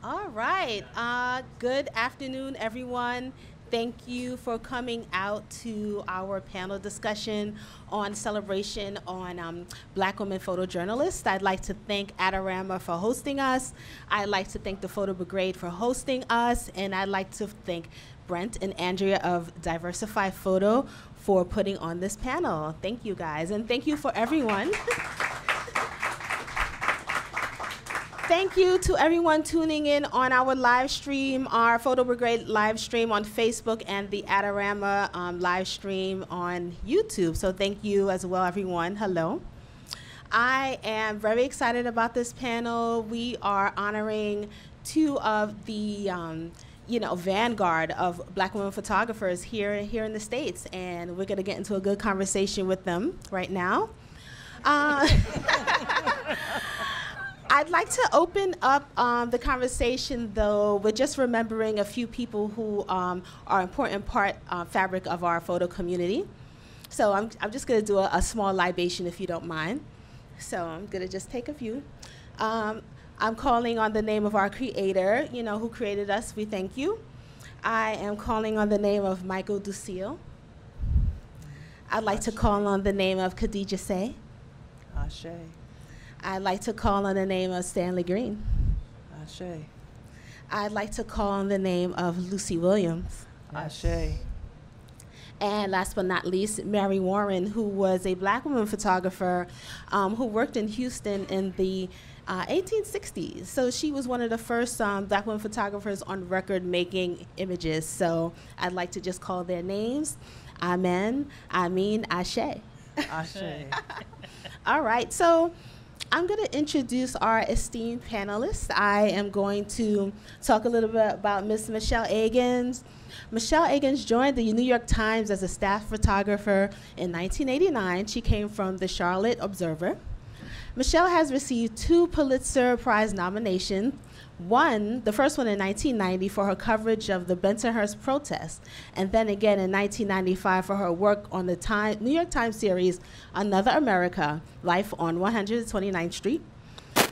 All right. Good afternoon, everyone. Thank you for coming out to our panel discussion on celebration on Black women photojournalists. I'd like to thank Adorama for hosting us. I'd like to thank the Photo Brigade for hosting us. And I'd like to thank Brent and Andrea of Diversify.Photo for putting on this panel. Thank you, guys. And thank you for everyone. Thank you to everyone tuning in on our live stream, our Photo Brigade live stream on Facebook and the Adorama live stream on YouTube. So thank you as well, everyone. Hello. I am very excited about this panel. We are honoring two of the vanguard of Black women photographers here in the States, and we're going to get into a good conversation with them right now. I'd like to open up the conversation, though, with just remembering a few people who are important fabric of our photo community. So I'm just going to do a small libation, if you don't mind. So I'm going to just take a few. I'm calling on the name of our creator, who created us. We thank you. I am calling on the name of Michael Ducille. I'd like to call on the name of Khadija Say. Ashe. I'd like to call on the name of Stanley Green. Ashe. I'd like to call on the name of Lucy Williams. Ashe. And last but not least, Mary Warren, who was a Black woman photographer who worked in Houston in the 1860s. So she was one of the first Black women photographers on record making images. So I'd like to just call their names. Amen, Amin, Ashe. Ashe. All right, so I'm going to introduce our esteemed panelists. I am going to talk a little bit about Miss Michelle Agins. Michelle Agins joined the New York Times as a staff photographer in 1989. She came from the Charlotte Observer. Michelle has received 2 Pulitzer Prize nominations. The first one in 1990 for her coverage of the Bensonhust protests, and then again in 1995 for her work on the New York Times series Another America, Life on 129th Street.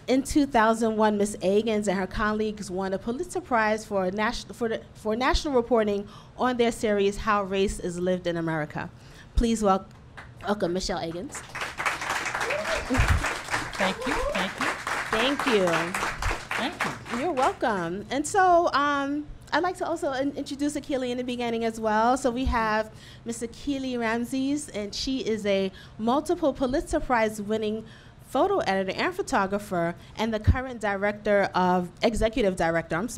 In 2001, Ms. Agins and her colleagues won a Pulitzer Prize for national reporting on their series How Race is Lived in America. Please welcome Michelle Agins. Thank you. Thank you. Thank you. Thank you. You're welcome. And so I'd like to also introduce Akili in the beginning as well. So we have Ms. Akili Ramsess, and she is a multiple Pulitzer Prize-winning photo editor and photographer, and the current executive director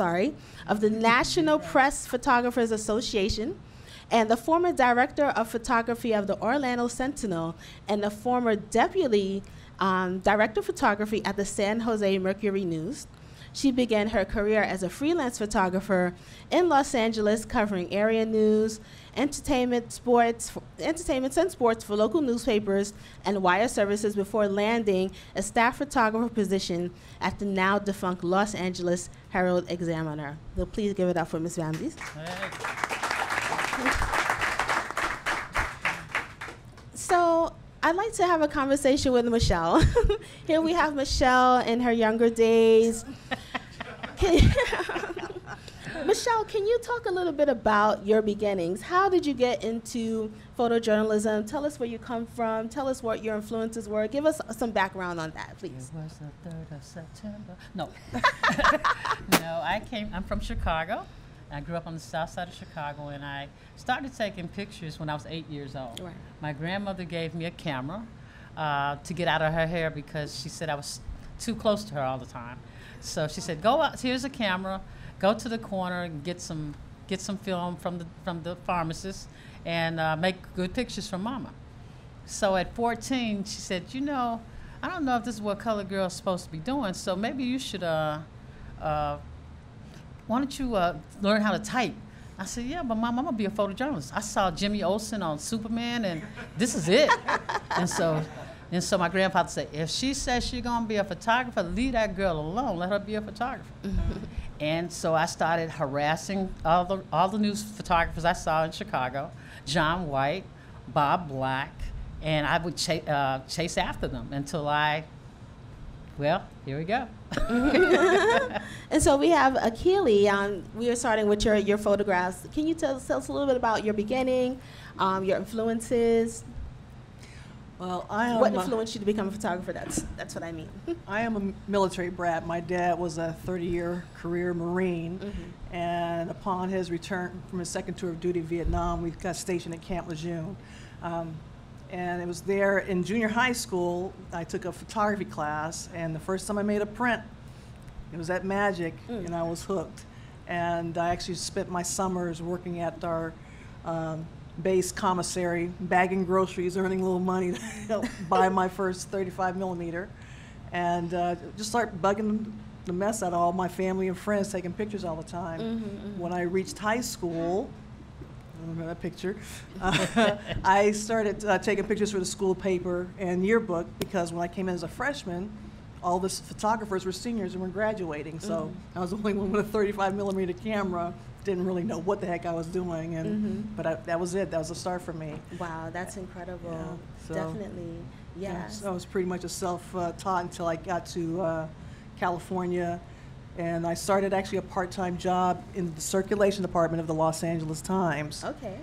of the National Press Photographers Association, and the former director of photography of the Orlando Sentinel, and the former deputy director of photography at the San Jose Mercury News. She began her career as a freelance photographer in Los Angeles, covering area news, entertainment and sports for local newspapers and wire services before landing a staff photographer position at the now defunct Los Angeles Herald Examiner. So please give it up for Ms. Ramsess. So I'd like to have a conversation with Michelle. Here we have Michelle in her younger days. Michelle, can you talk a little bit about your beginnings? How did you get into photojournalism? Tell us where you come from. Tell us what your influences were. Give us some background on that, please. It was the 3rd of September. No. No, I'm from Chicago. I grew up on the south side of Chicago, and I started taking pictures when I was 8 years old. Right. My grandmother gave me a camera to get out of her hair because she said I was too close to her all the time. So she said, go out, here's a camera, go to the corner and get some film from the pharmacist and make good pictures for Mama. So at 14, she said, I don't know if this is what colored girls are supposed to be doing, so maybe you should, why don't you learn how to type? I said, yeah, but Mom, I'm gonna be a photojournalist. I saw Jimmy Olsen on Superman, and this is it. and so my grandfather said, if she says she's gonna be a photographer, leave that girl alone, let her be a photographer. And so I started harassing all the news photographers I saw in Chicago, John White, Bob Black, and I would chase after them until well, here we go. And so we have Akili. We are starting with your photographs. Can you tell us a little bit about your beginning, your influences? Well, what influenced you to become a photographer? That's what I mean. I am a military brat. My dad was a 30-year career Marine, and upon his return from his second tour of duty in Vietnam, we got stationed at Camp Lejeune. And it was there in junior high school, I took a photography class, and the first time I made a print, it was at Magic, and I was hooked. And I actually spent my summers working at our base commissary, bagging groceries, earning a little money to help buy my first 35 millimeter, and just start bugging the mess out of all my family and friends, taking pictures all the time. When I reached high school, I remember that picture. I started taking pictures for the school paper and yearbook, because when I came in as a freshman, all the photographers were seniors and were graduating. So I was the only one with a 35 millimeter camera. Didn't really know what the heck I was doing, and but that was it. That was a start for me. Wow, that's incredible. Yeah, so, definitely, yes. So I was pretty much a self-taught until I got to California. And I started actually a part-time job in the circulation department of the Los Angeles Times. Okay.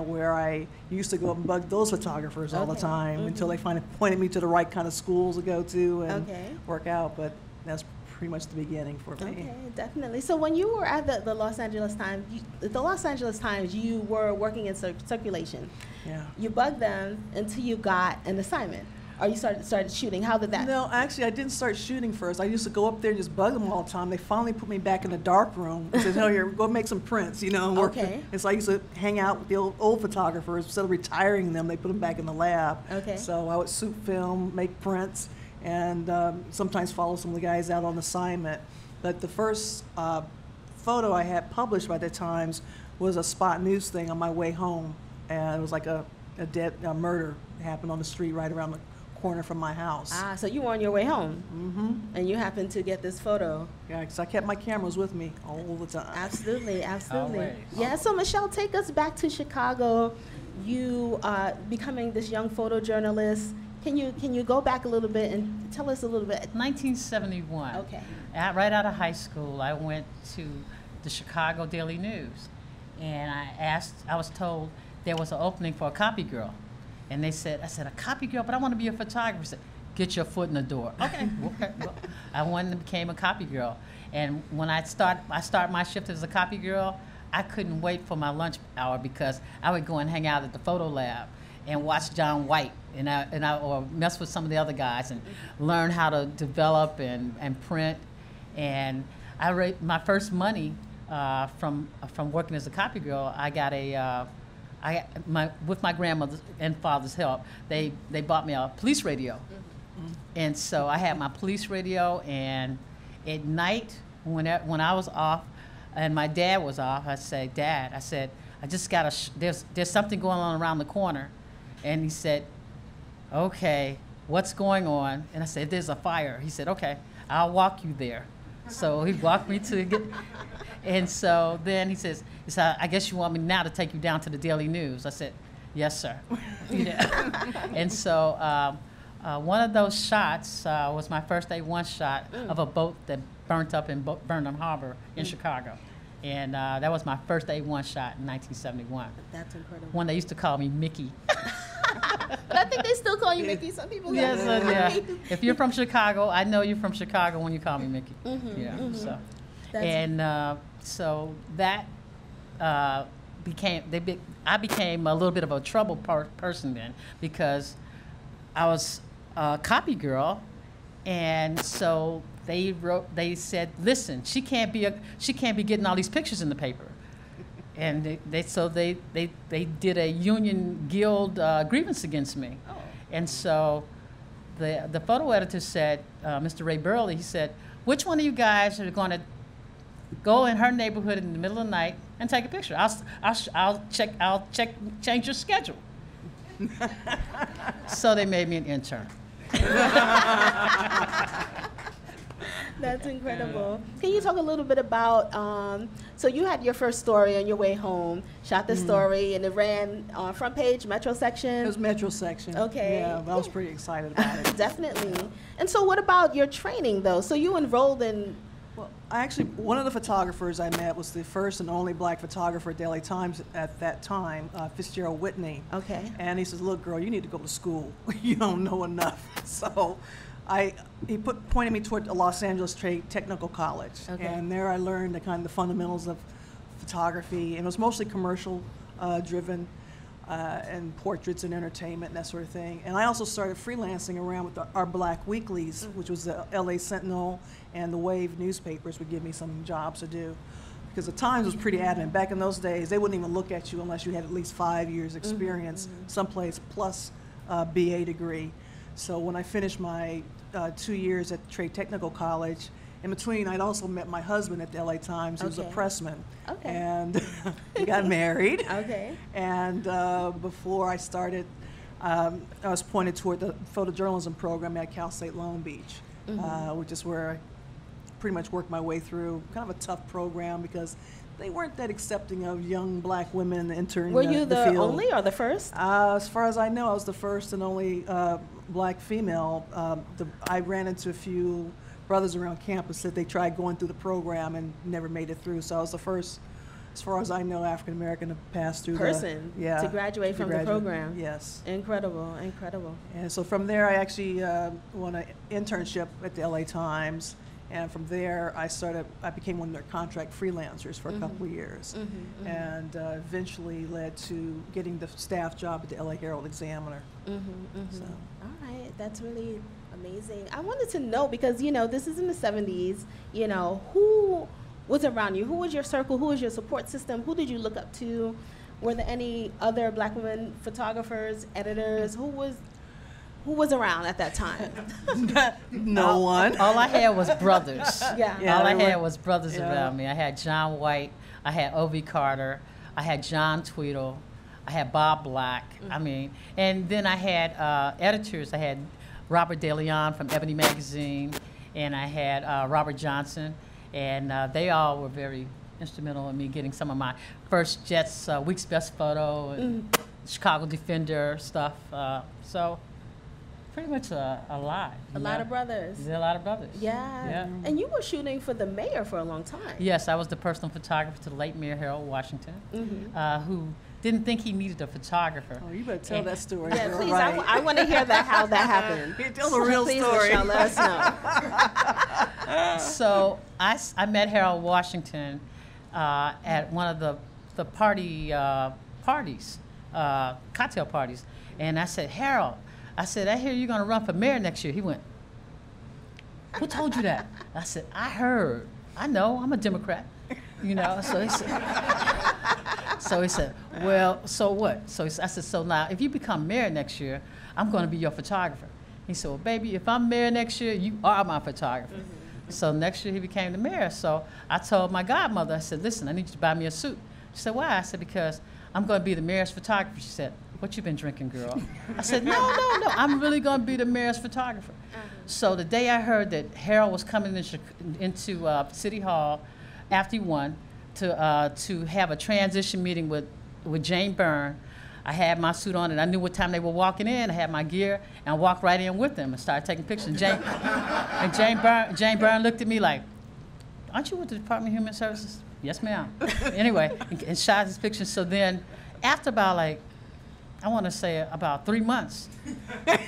Where I used to go and bug those photographers all the time until they finally pointed me to the right kind of schools to go to and work out. But that's pretty much the beginning for me. Okay, definitely. So when you were at the Los Angeles Times, you were working in circulation. Yeah. You bugged them until you got an assignment. Or you started shooting. How did that? No, actually, I didn't start shooting first. I used to go up there and just bug them all the time. They finally put me back in the dark room and said, "Oh, here, go make some prints," you know. And work. And so I used to hang out with the old photographers. Instead of retiring them, they put them back in the lab. Okay. So I would shoot film, make prints, and sometimes follow some of the guys out on assignment. But the first photo I had published by the Times was a spot news thing on my way home, and it was like a murder happened on the street right around the corner from my house. So you were on your way home, and you happened to get this photo. Yeah, because I kept my cameras with me all the time. Absolutely, absolutely. Always. Yeah, so Michelle, take us back to Chicago. You becoming this young photojournalist. Can you go back a little bit and tell us a little bit? 1971. Okay. Right out of high school, I went to the Chicago Daily News, and I was told there was an opening for a copy girl. And I said, a copy girl, but I want to be a photographer. I said, get your foot in the door. Okay. Well, I went and became a copy girl. And when I start my shift as a copy girl, I couldn't wait for my lunch hour, because I would go and hang out at the photo lab and watch John White or mess with some of the other guys and learn how to develop and print. And I raised my first money from working as a copy girl. I got with my grandmother's and father's help, they bought me a police radio. And so I had my police radio, and at night when I was off and my dad was off, I said, "Dad," I said, "I just got there's something going on around the corner." And he said, "Okay, what's going on?" And I said, "There's a fire." He said, "Okay, I'll walk you there." So he walked me to get, and so then he says, "I guess you want me now to take you down to the Daily News." I said, "Yes, sir." And so one of those shots was my first A1 shot of a boat that burnt up in Burnham Harbor in Chicago. And that was my first A1 shot in 1971. That's incredible. One they used to call me Mickey. But I think they still call you Mickey. Some people Yes, yeah. If you're from Chicago, I know you're from Chicago when you call me Mickey. So. So that I became a little bit of a trouble person then, because I was a copy girl, and so they said, "Listen, she can't be getting all these pictures in the paper." And they did a union guild grievance against me. Oh. And so the photo editor said, Mr. Ray Burley, he said, "Which one of you guys are going to go in her neighborhood in the middle of the night and take a picture? I'll change your schedule." So they made me an intern. That's incredible. Can you talk a little bit about, so you had your first story on your way home, shot the story, and it ran on front page, Metro section? It was Metro section. Okay. Yeah, I was pretty excited about it. Definitely. And so what about your training, though? So you enrolled in... Well, one of the photographers I met was the first and only black photographer at the LA Times at that time, Fitzgerald Whitney. Okay. And he says, look, girl, you need to go to school. You don't know enough. So he pointed me toward the Los Angeles Trade Technical College. Okay. And there I learned the fundamentals of photography. And it was mostly commercial driven. And portraits and entertainment and that sort of thing. And I also started freelancing around with our black weeklies, which was the LA Sentinel and the Wave newspapers would give me some jobs to do. Because the Times was pretty adamant. Back in those days, they wouldn't even look at you unless you had at least 5 years experience someplace plus a BA degree. So when I finished my 2 years at Trade Technical College, in between, I'd also met my husband at the LA Times, who was a pressman. Okay. And we got married. Okay. And before I started, I was pointed toward the photojournalism program at Cal State Long Beach, which is where I pretty much worked my way through. Kind of a tough program because they weren't that accepting of young black women entering the field. Were you the only or the first? As far as I know, I was the first and only black female. I ran into a few brothers around campus that they tried going through the program and never made it through. So I was the first, as far as I know, African American to pass through to graduate from the program. Yes. Incredible, incredible. And so from there, I actually won an internship at the LA Times. And from there, I became one of their contract freelancers for a couple of years. And eventually led to getting the staff job at the LA Herald Examiner. So. All right, that's really amazing. I wanted to know, because, you know, this is in the 70s, you know, who was around you? Who was your circle? Who was your support system? Who did you look up to? Were there any other black women photographers, editors? Who was around at that time? No one. All I had was brothers. Yeah. All I had was brothers around me. I had John White, I had O.V. Carter, I had John Tweedle, I had Bob Black. I mean, and then I had editors. I had Robert De Leon from Ebony Magazine, and I had Robert Johnson, and they all were very instrumental in me getting some of my first Jets Week's Best Photo and Chicago Defender stuff. So pretty much a lot. A lot of brothers. There are a lot of brothers. Yeah. And you were shooting for the mayor for a long time. Yes, I was the personal photographer to the late Mayor Harold Washington, who didn't think he needed a photographer. Oh, you better tell that story. Yeah, please. Right. I want to hear how that happened. Tell the real please, story. Michelle, let us know. So I met Harold Washington at one of the parties, cocktail parties, and I said, Harold, I hear you're going to run for mayor next year. He went, who told you that? I said, I heard. I know, I'm a Democrat. You know, so he said, well, so what? So I said, so now, if you become mayor next year, I'm going to be your photographer. He said, well, baby, if I'm mayor next year, you are my photographer. So next year he became the mayor. So I told my godmother, I said, listen, I need you to buy me a suit. She said, why? I said, because I'm going to be the mayor's photographer. She said, what you been drinking, girl? I said, no, I'm really going to be the mayor's photographer. So the day I heard that Harold was coming into City Hall after he won to have a transition meeting with Jane Byrne, I had my suit on and I knew what time they were walking in. I had my gear and I walked right in with them and started taking pictures. And Jane Byrne looked at me like, aren't you with the Department of Human Services? Yes, ma'am. Anyway, and shot his pictures. So then after about I want to say about 3 months, the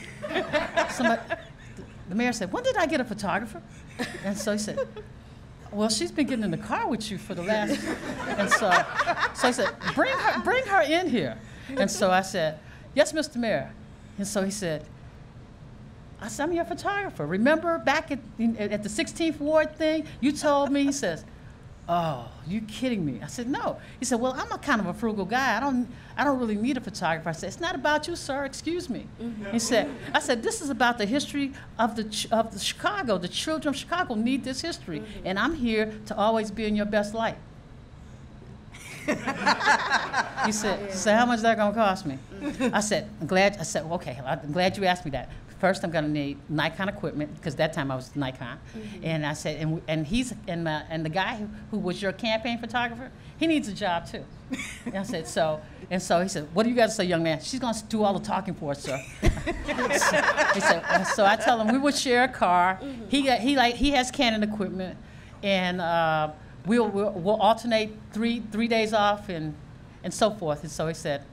mayor said, when did I get a photographer? And so he said, well, she's been getting in the car with you for the last, and so I said, bring her in here. And so I said, yes, Mr. Mayor. And so he said, I'm your photographer. Remember back at the 16th Ward thing, you told me, he says, oh, you kidding me? I said, no. He said, well, I'm a kind of a frugal guy. I don't really need a photographer. I said, it's not about you, sir. Excuse me. He said, I said, this is about the history of the Chicago. The children of Chicago need this history, and I'm here to always be in your best light. He said, how much is that gonna cost me? I said, I'm glad you asked me that. first I'm going to need Nikon equipment, because that time I was Nikon. And I said, and the guy who was your campaign photographer, he needs a job too. And I said, so he said, what do you got to say, young man? She's going to do all the talking for us, sir. He said, so I tell him we would share a car. He has Canon equipment, and we'll alternate three days off and so forth. And so he said,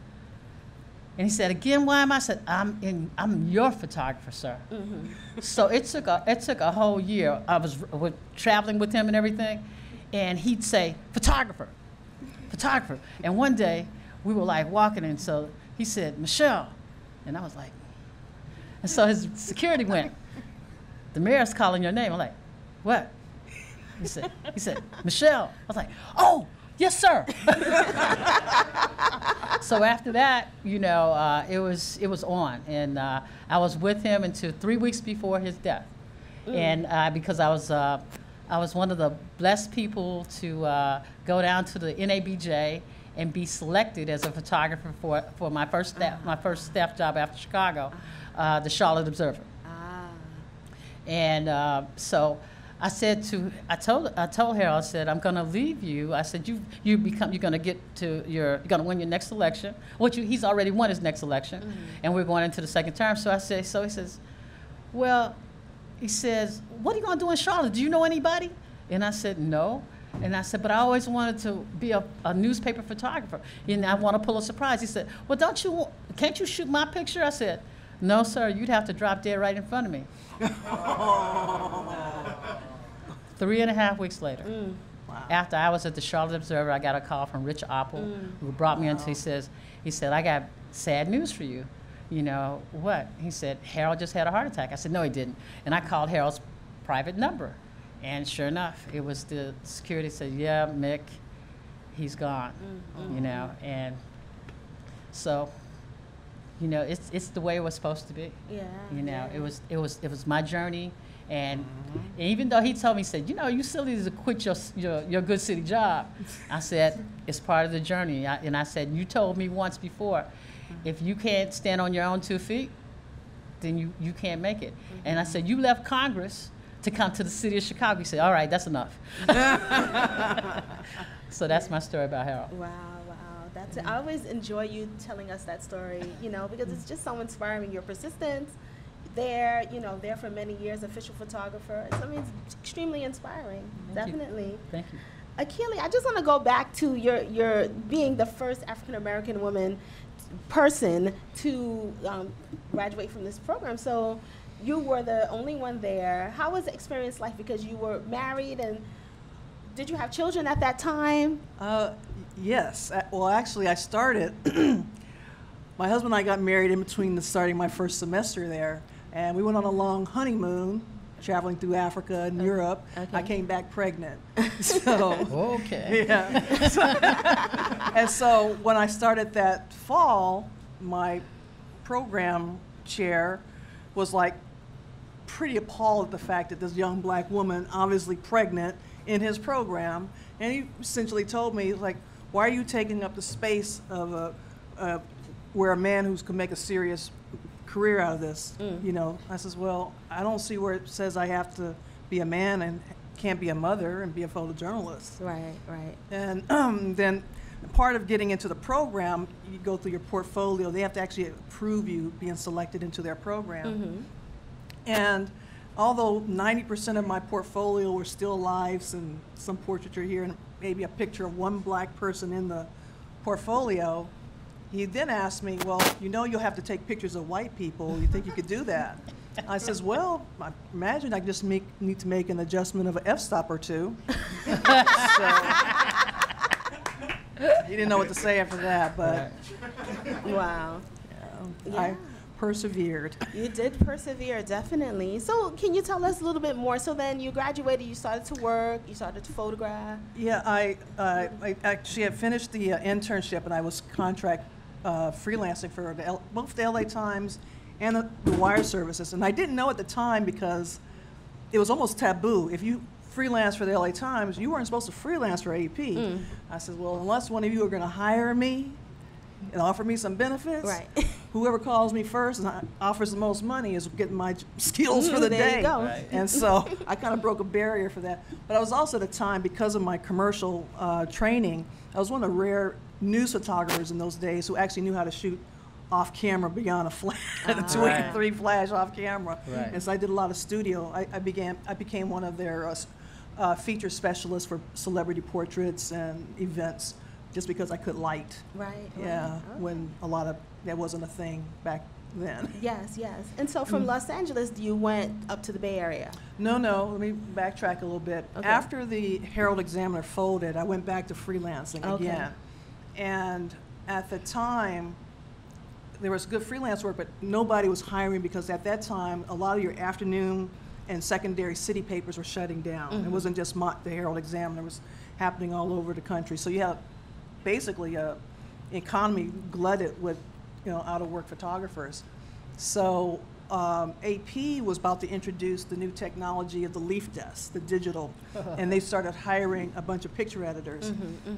again, why am I? I said, I'm your photographer, sir. So it took a whole year. I was traveling with him and everything, and he'd say, photographer. And one day we were like walking, and so he said, Michelle, and I was like, and so his security went, the mayor's calling your name. I'm like, what? He said, Michelle. I was like, oh, yes, sir. So after that, you know, it was on, and I was with him until 3 weeks before his death, and because I was one of the blessed people to go down to the NABJ and be selected as a photographer for my first staff job after Chicago, the Charlotte Observer. And so I told Harold, I said, I'm going to leave you. I said, you're going to win your next election, which he's already won his next election, and we're going into the second term. So I said, so he says, well, he says, what are you going to do in Charlotte? Do you know anybody? And I said, no. And I said, but I always wanted to be a newspaper photographer, and I want to pull a surprise. He said, well, can't you shoot my picture? I said, no, sir, you'd have to drop dead right in front of me. 3.5 weeks later, after I was at the Charlotte Observer, I got a call from Rich Opple, who brought me into. He said, I got sad news for you. You know what? He said, Harold just had a heart attack. I said, no, he didn't. And I called Harold's private number, and sure enough, it was the security said, yeah, Mick, he's gone. You know, and so, you know, it's the way it was supposed to be. Yeah. You know, it was my journey. And even though he told me, he said, you know, you still need to quit your good city job. I said, it's part of the journey. And I said, you told me once before, if you can't stand on your own 2 feet, then you can't make it. And I said, you left Congress to come to the city of Chicago. He said, all right, that's enough. So that's my story about Harold. Wow. That's it. I always enjoy you telling us that story, you know, because it's just so inspiring. Your persistence. There for many years, official photographer. I mean, it's extremely inspiring. Definitely. Thank you. Akili, I just want to go back to your being the first African American person to graduate from this program. So you were the only one there. How was the experience like? Because you were married, and did you have children at that time? Yes. Well, actually, I started. My husband and I got married in between starting my first semester there. And we went on a long honeymoon, traveling through Africa and Europe. Okay. I came back pregnant. So, okay. Yeah. And so when I started that fall, my program chair was like pretty appalled at the fact that this young black woman, obviously pregnant, in his program. And he essentially told me, like, why are you taking up the space of where a man who can make a serious career out of this, you know? I says, well, I don't see where it says I have to be a man and can't be a mother and be a photojournalist. Right. And then part of getting into the program, you go through your portfolio. They have to actually approve you being selected into their program. And although 90% of my portfolio were still lives and some portraiture here and maybe a picture of one black person in the portfolio, he then asked me, well, you know you'll have to take pictures of white people. You think you could do that? I says, well, I imagine I just need to make an adjustment of an f-stop or two. So he didn't know what to say after that, but wow. I persevered. You did persevere, definitely. So can you tell us a little bit more? So then you graduated, you started to work, you started to photograph. Yeah, I actually had finished the internship, and I was contract freelancing for both the LA Times and the wire services. And I didn't know at the time because it was almost taboo. If you freelance for the LA Times, you weren't supposed to freelance for AP. I said, well, unless one of you are going to hire me and offer me some benefits, right. whoever calls me first and offers the most money is getting my skills for the there day. you go. Right. And so I kind of broke a barrier for that. But I was also at the time, because of my commercial training, I was one of the rare news photographers in those days who actually knew how to shoot off camera beyond a flash, a 283 flash off camera. Right. And so I did a lot of studio. I became one of their feature specialists for celebrity portraits and events, just because I could light. Right. Yeah, Okay. when that wasn't a thing back then. Yes, yes. And so from Los Angeles, you went up to the Bay Area. No, let me backtrack a little bit. Okay. After the Herald Examiner folded, I went back to freelancing Okay. again. And at the time, there was good freelance work, but nobody was hiring, because at that time, a lot of your afternoon and secondary city papers were shutting down. It wasn't just the Herald Examiner. It was happening all over the country. So you had basically a economy glutted with, out of work photographers. So AP was about to introduce the new technology of the leaf desk, the digital, and they started hiring a bunch of picture editors.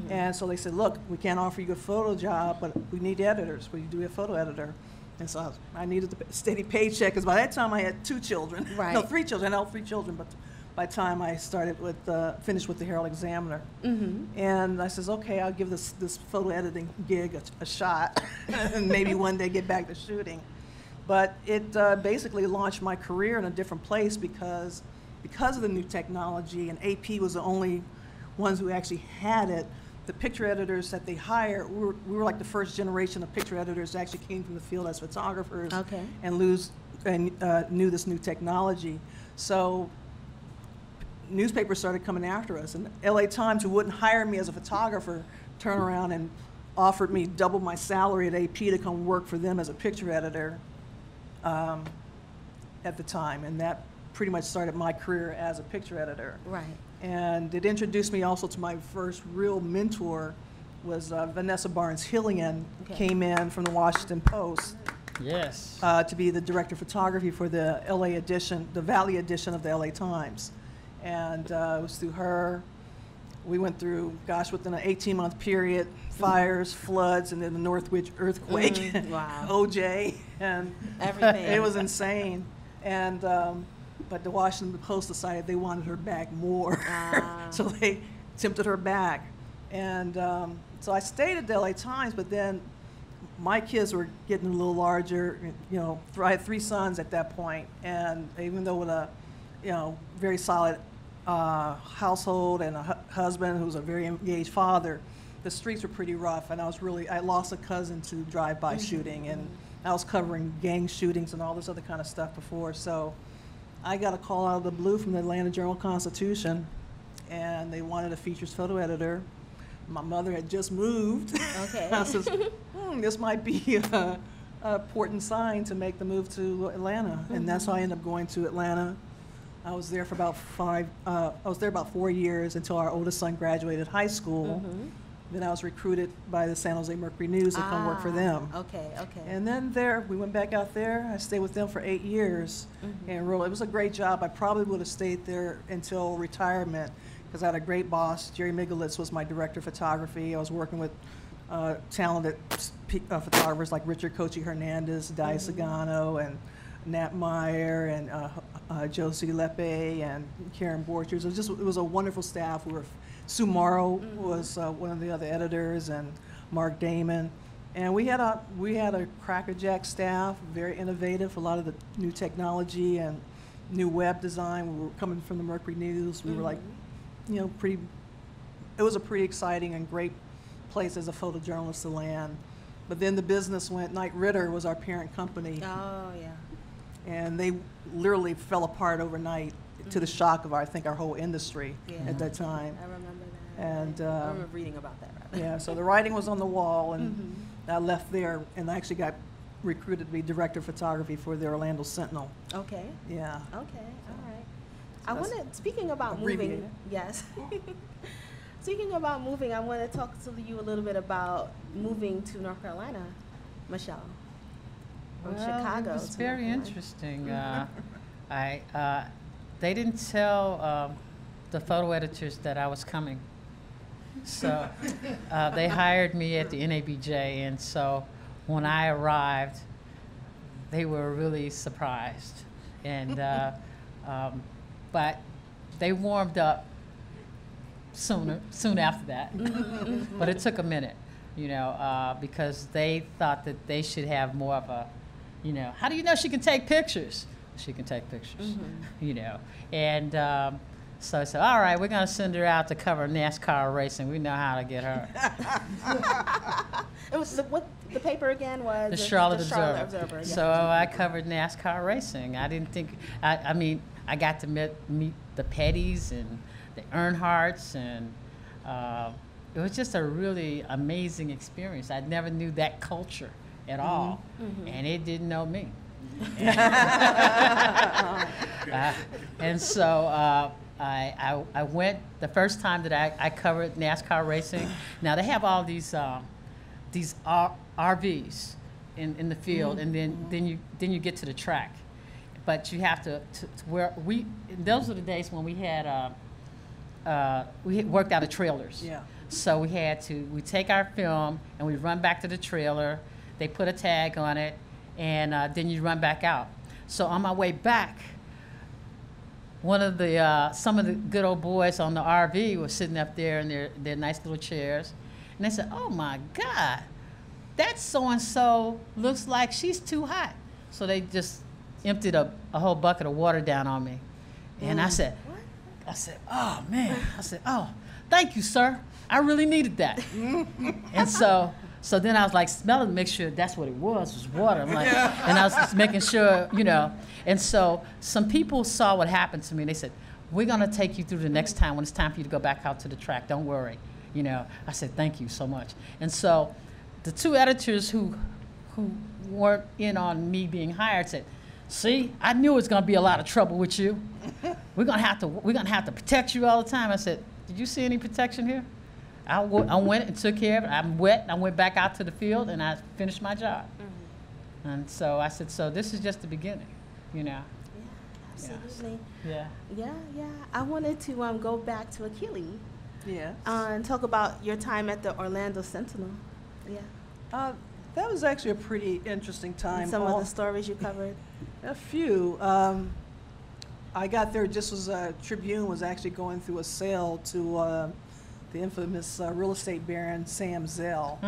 And so they said, look, we can't offer you a photo job, but we need editors. We do a photo editor. And so I needed the steady paycheck, because by that time I had 2 children. Right. No, 3 children. I had 3 children, but by the time I finished with the Herald Examiner. And I says, okay, I'll give this photo editing gig a shot, and maybe one day get back to shooting. But it basically launched my career in a different place, because of the new technology, and AP was the only ones who actually had it. The picture editors that they hired, we were like the first generation of picture editors that actually came from the field as photographers. Okay. And knew this new technology. So newspapers started coming after us, and LA Times, who wouldn't hire me as a photographer, turned around and offered me double my salary at AP to come work for them as a picture editor at the time, and that pretty much started my career as a picture editor. Right. And it introduced me also to my first real mentor, was Vanessa Barnes-Hillian, came in from the Washington Post. Yes. To be the director of photography for the LA edition, the Valley edition of the LA Times. And it was through her. We went through, within an 18-month period, fires, floods, and then the Northridge earthquake, Wow. OJ, and Everything. it was insane. And but the Washington Post decided they wanted her back more, so they tempted her back. And so I stayed at the LA Times, but then my kids were getting a little larger. I had 3 sons at that point, and even though with a very solid household and a husband who was a very engaged father, the streets were pretty rough, and I lost a cousin to drive-by shooting, and I was covering gang shootings and all this other kind of stuff before. So I got a call out of the blue from the Atlanta Journal-Constitution, and they wanted a features photo editor. My mother had just moved. Okay. I says, this might be a important sign to make the move to Atlanta, and that's how I ended up going to Atlanta. I was there for about 4 years until our oldest son graduated high school. Then I was recruited by the San Jose Mercury News to come work for them. Okay. And then we went back out there. I stayed with them for 8 years, and really, it was a great job. I probably would have stayed there until retirement, because I had a great boss. Jerry Migalitz was my director of photography. I was working with talented photographers like Richard Cochi Hernandez, Di Sagano, and Nat Meyer, and Josie Lepe, and Karen Borchers. It was a wonderful staff. Sue Morrow was one of the other editors, and Mark Damon. And we had a crackerjack staff, very innovative, a lot of the new technology and new web design. We were coming from the Mercury News. We were like, it was a pretty exciting and great place as a photojournalist to land. But then the business went. Knight Ridder was our parent company. Oh, yeah. And they literally fell apart overnight, to the shock of our whole industry at that time. I remember that. And I remember reading about that. yeah, so the writing was on the wall, and I left there, and I actually got recruited to be director of photography for the Orlando Sentinel. Okay. Yeah. Okay. All right. Speaking about moving. Abbreviated. Yes. Speaking about moving, I want to talk to you a little bit about moving to North Carolina, Michelle. From Chicago. It was to very North Carolina. interesting. They didn't tell the photo editors that I was coming. So they hired me at the NABJ, and so when I arrived, they were really surprised. And, but they warmed up soon after that. But it took a minute, you know, because they thought that they should have more of a, you know, how do you know she can take pictures? She can take pictures, you know. And so I said, all right, we're going to send her out to cover NASCAR racing. We know how to get her. It was what the paper again was? The Charlotte Observer. Observer. Yeah. So I covered NASCAR racing. I didn't think, I mean, I got to meet the Pettys and the Earnhardts, and it was just a really amazing experience. I never knew that culture at all, and it didn't know me. And so I went the first time that I covered NASCAR racing. Now they have all these RVs in the field, and then you get to the track. But you have to where those were the days when we had we worked out of trailers. Yeah. So we take our film and we run back to the trailer. They put a tag on it, and then you run back out. So on my way back, some of the good old boys on the RV were sitting up there in their nice little chairs, and they said, "Oh my God, that so-and-so looks like she's too hot." So they just emptied a whole bucket of water down on me, and I said, "Oh man," I said, "Oh, thank you, sir. I really needed that." And so then I was like smelling to make sure that's what it was water. I'm like, and I was just making sure, you know. And so some people saw what happened to me, and they said, "We're gonna take you through the next time when it's time for you to go back out to the track. Don't worry." You know, I said, "Thank you so much." And so the two editors who weren't in on me being hired said, "See, I knew it was gonna be a lot of trouble with you. We're gonna have to protect you all the time." I said, "Did you see any protection here?" I went and took care of it. I'm wet. I went back out to the field, and I finished my job. And so I said, "So this is just the beginning, you know." Yeah, absolutely. Yeah. Yeah. I wanted to go back to Akili. Yes. And talk about your time at the Orlando Sentinel. Yeah. That was actually a pretty interesting time. And some of the stories you covered. A few. I got there just as Tribune was actually going through a sale to the infamous real estate baron Sam Zell.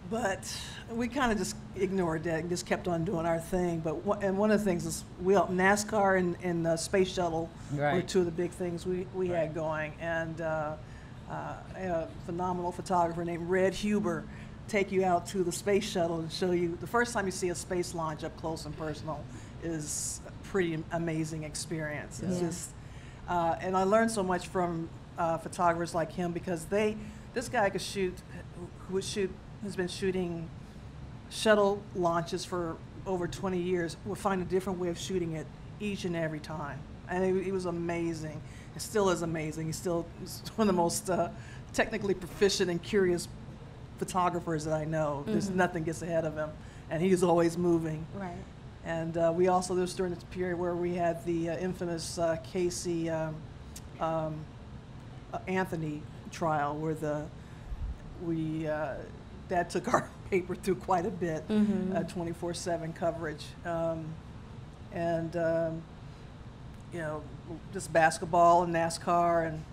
But we kind of just ignored that and just kept on doing our thing. But one of the things is NASCAR and Space Shuttle were two of the big things we had going. And a phenomenal photographer named Red Huber take you out to the Space Shuttle and show you. The first time you see a space launch up close and personal is a pretty amazing experience. It's just, and I learned so much from photographers like him, because this guy could has been shooting shuttle launches for over 20 years, would find a different way of shooting it each and every time. And he was amazing. It still is amazing. He's still one of the most technically proficient and curious photographers that I know. There's nothing gets ahead of him, and he's always moving. Right. And we also, this was during the period where we had the infamous Casey Anthony trial, where that took our paper through quite a bit, 24/7 coverage, and you know, just basketball and NASCAR, and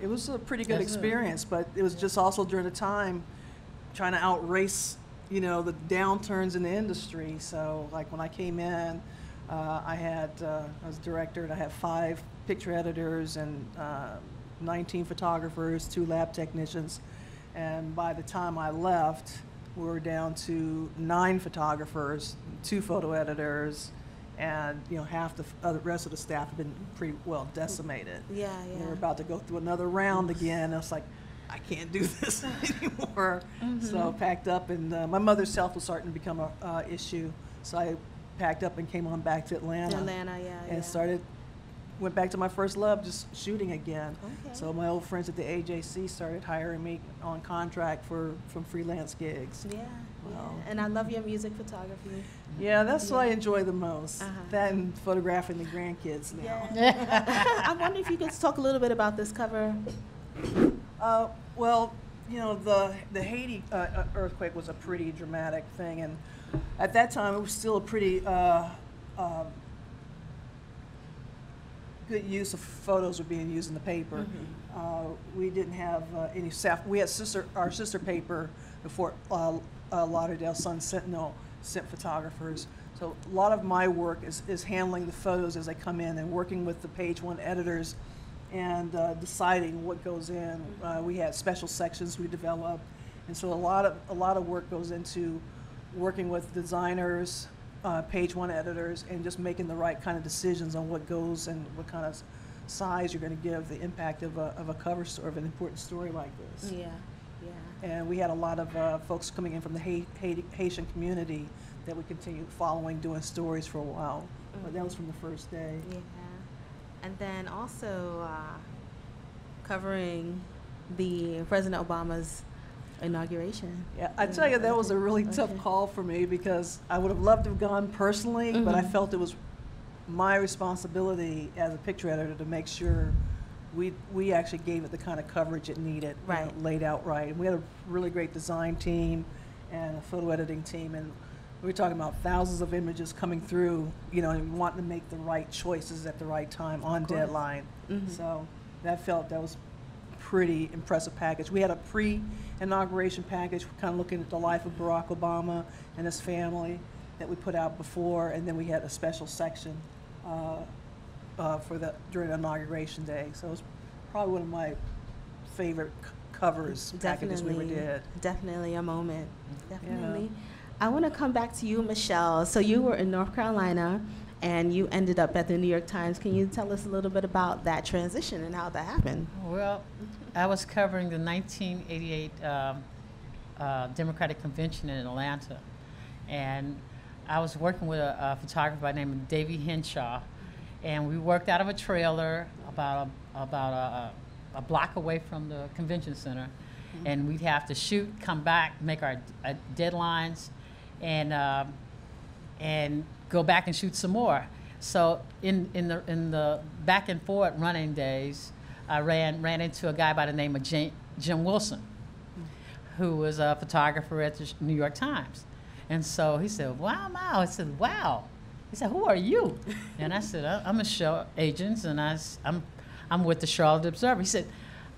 it was a pretty good experience. But it was just also during the time trying to outrace, you know, the downturns in the industry. So like when I came in, I was director, and I had 5 picture editors and 19 photographers, 2 lab technicians. And by the time I left, we were down to 9 photographers, 2 photo editors, and you know, half the rest of the staff had been pretty well decimated. Yeah. And they were about to go through another round again. And I was like, I can't do this anymore. So I packed up, and my mother's health was starting to become a issue. So I packed up and came on back to Atlanta. And went back to my first love, just shooting again. Okay. So my old friends at the AJC started hiring me on contract from freelance gigs. Yeah. And I love your music photography. Yeah, that's what I enjoy the most. That and photographing the grandkids now. Yeah. I wonder if you could talk a little bit about this cover. Well, you know, the Haiti earthquake was a pretty dramatic thing, and at that time, it was still a pretty good use of photos were being used in the paper. We didn't have any staff. We had our sister paper, the Fort Lauderdale Sun Sentinel, sent photographers. So a lot of my work is handling the photos as they come in and working with the page one editors and deciding what goes in. We had special sections we developed, and so a lot of work goes into working with designers, page one editors, and just making the right kind of decisions on what goes and what kind of size you're going to give the impact of a cover story, of an important story like this. Yeah, yeah. And we had a lot of folks coming in from the Haitian community that we continued following, doing stories for a while. But that was from the first day. Yeah. And then also covering the President Obama's inauguration. Yeah, I tell you, that was a really tough call for me because I would have loved to have gone personally, but I felt it was my responsibility as a picture editor to make sure we actually gave it the kind of coverage it needed, you know, laid out right. And we had a really great design team and a photo editing team, and we were talking about thousands of images coming through, you know, and wanting to make the right choices at the right time on deadline. So that was pretty impressive package. We had a pre-inauguration package, kind of looking at the life of Barack Obama and his family that we put out before, and then we had a special section during inauguration day. So it was probably one of my favorite covers packages we ever did. Definitely a moment. Definitely. Yeah. I want to come back to you, Michelle. So you were in North Carolina, and you ended up at the New York Times. Can you tell us a little bit about that transition and how that happened? Well, I was covering the 1988 Democratic Convention in Atlanta, and I was working with a photographer by the name of Davy Henshaw, and we worked out of a trailer about a block away from the convention center, and we'd have to shoot, come back, make our deadlines, and go back and shoot some more. So in the back and forth running days, I ran into a guy by the name of Jim Wilson, who was a photographer at the New York Times. And so he said, "Wow, Mal." I said, "Wow." He said, "Who are you?" And I said, "I'm Agins, and I'm with the Charlotte Observer." He said,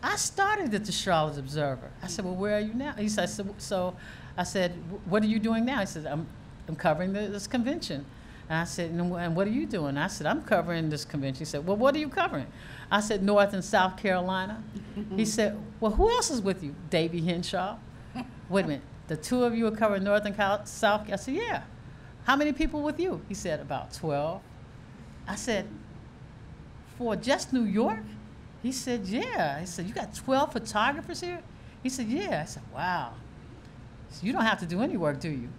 "I started at the Charlotte Observer." I said, "Well, where are you now?" He said, "So," I said, "What are you doing now?" He said, I'm covering this convention." And I said, "And what are you doing?" I said, "I'm covering this convention." He said, "Well, what are you covering?" I said, "North and South Carolina." He said, "Well, who else is with you?" "Davy Henshaw." "Wait a minute, the two of you are covering North and South?" I said, "Yeah." "How many people with you?" He said, "About 12. I said, "For just New York?" He said, "Yeah." He said, "You got 12 photographers here?" He said, "Yeah." I said, "Wow. So you don't have to do any work, do you?"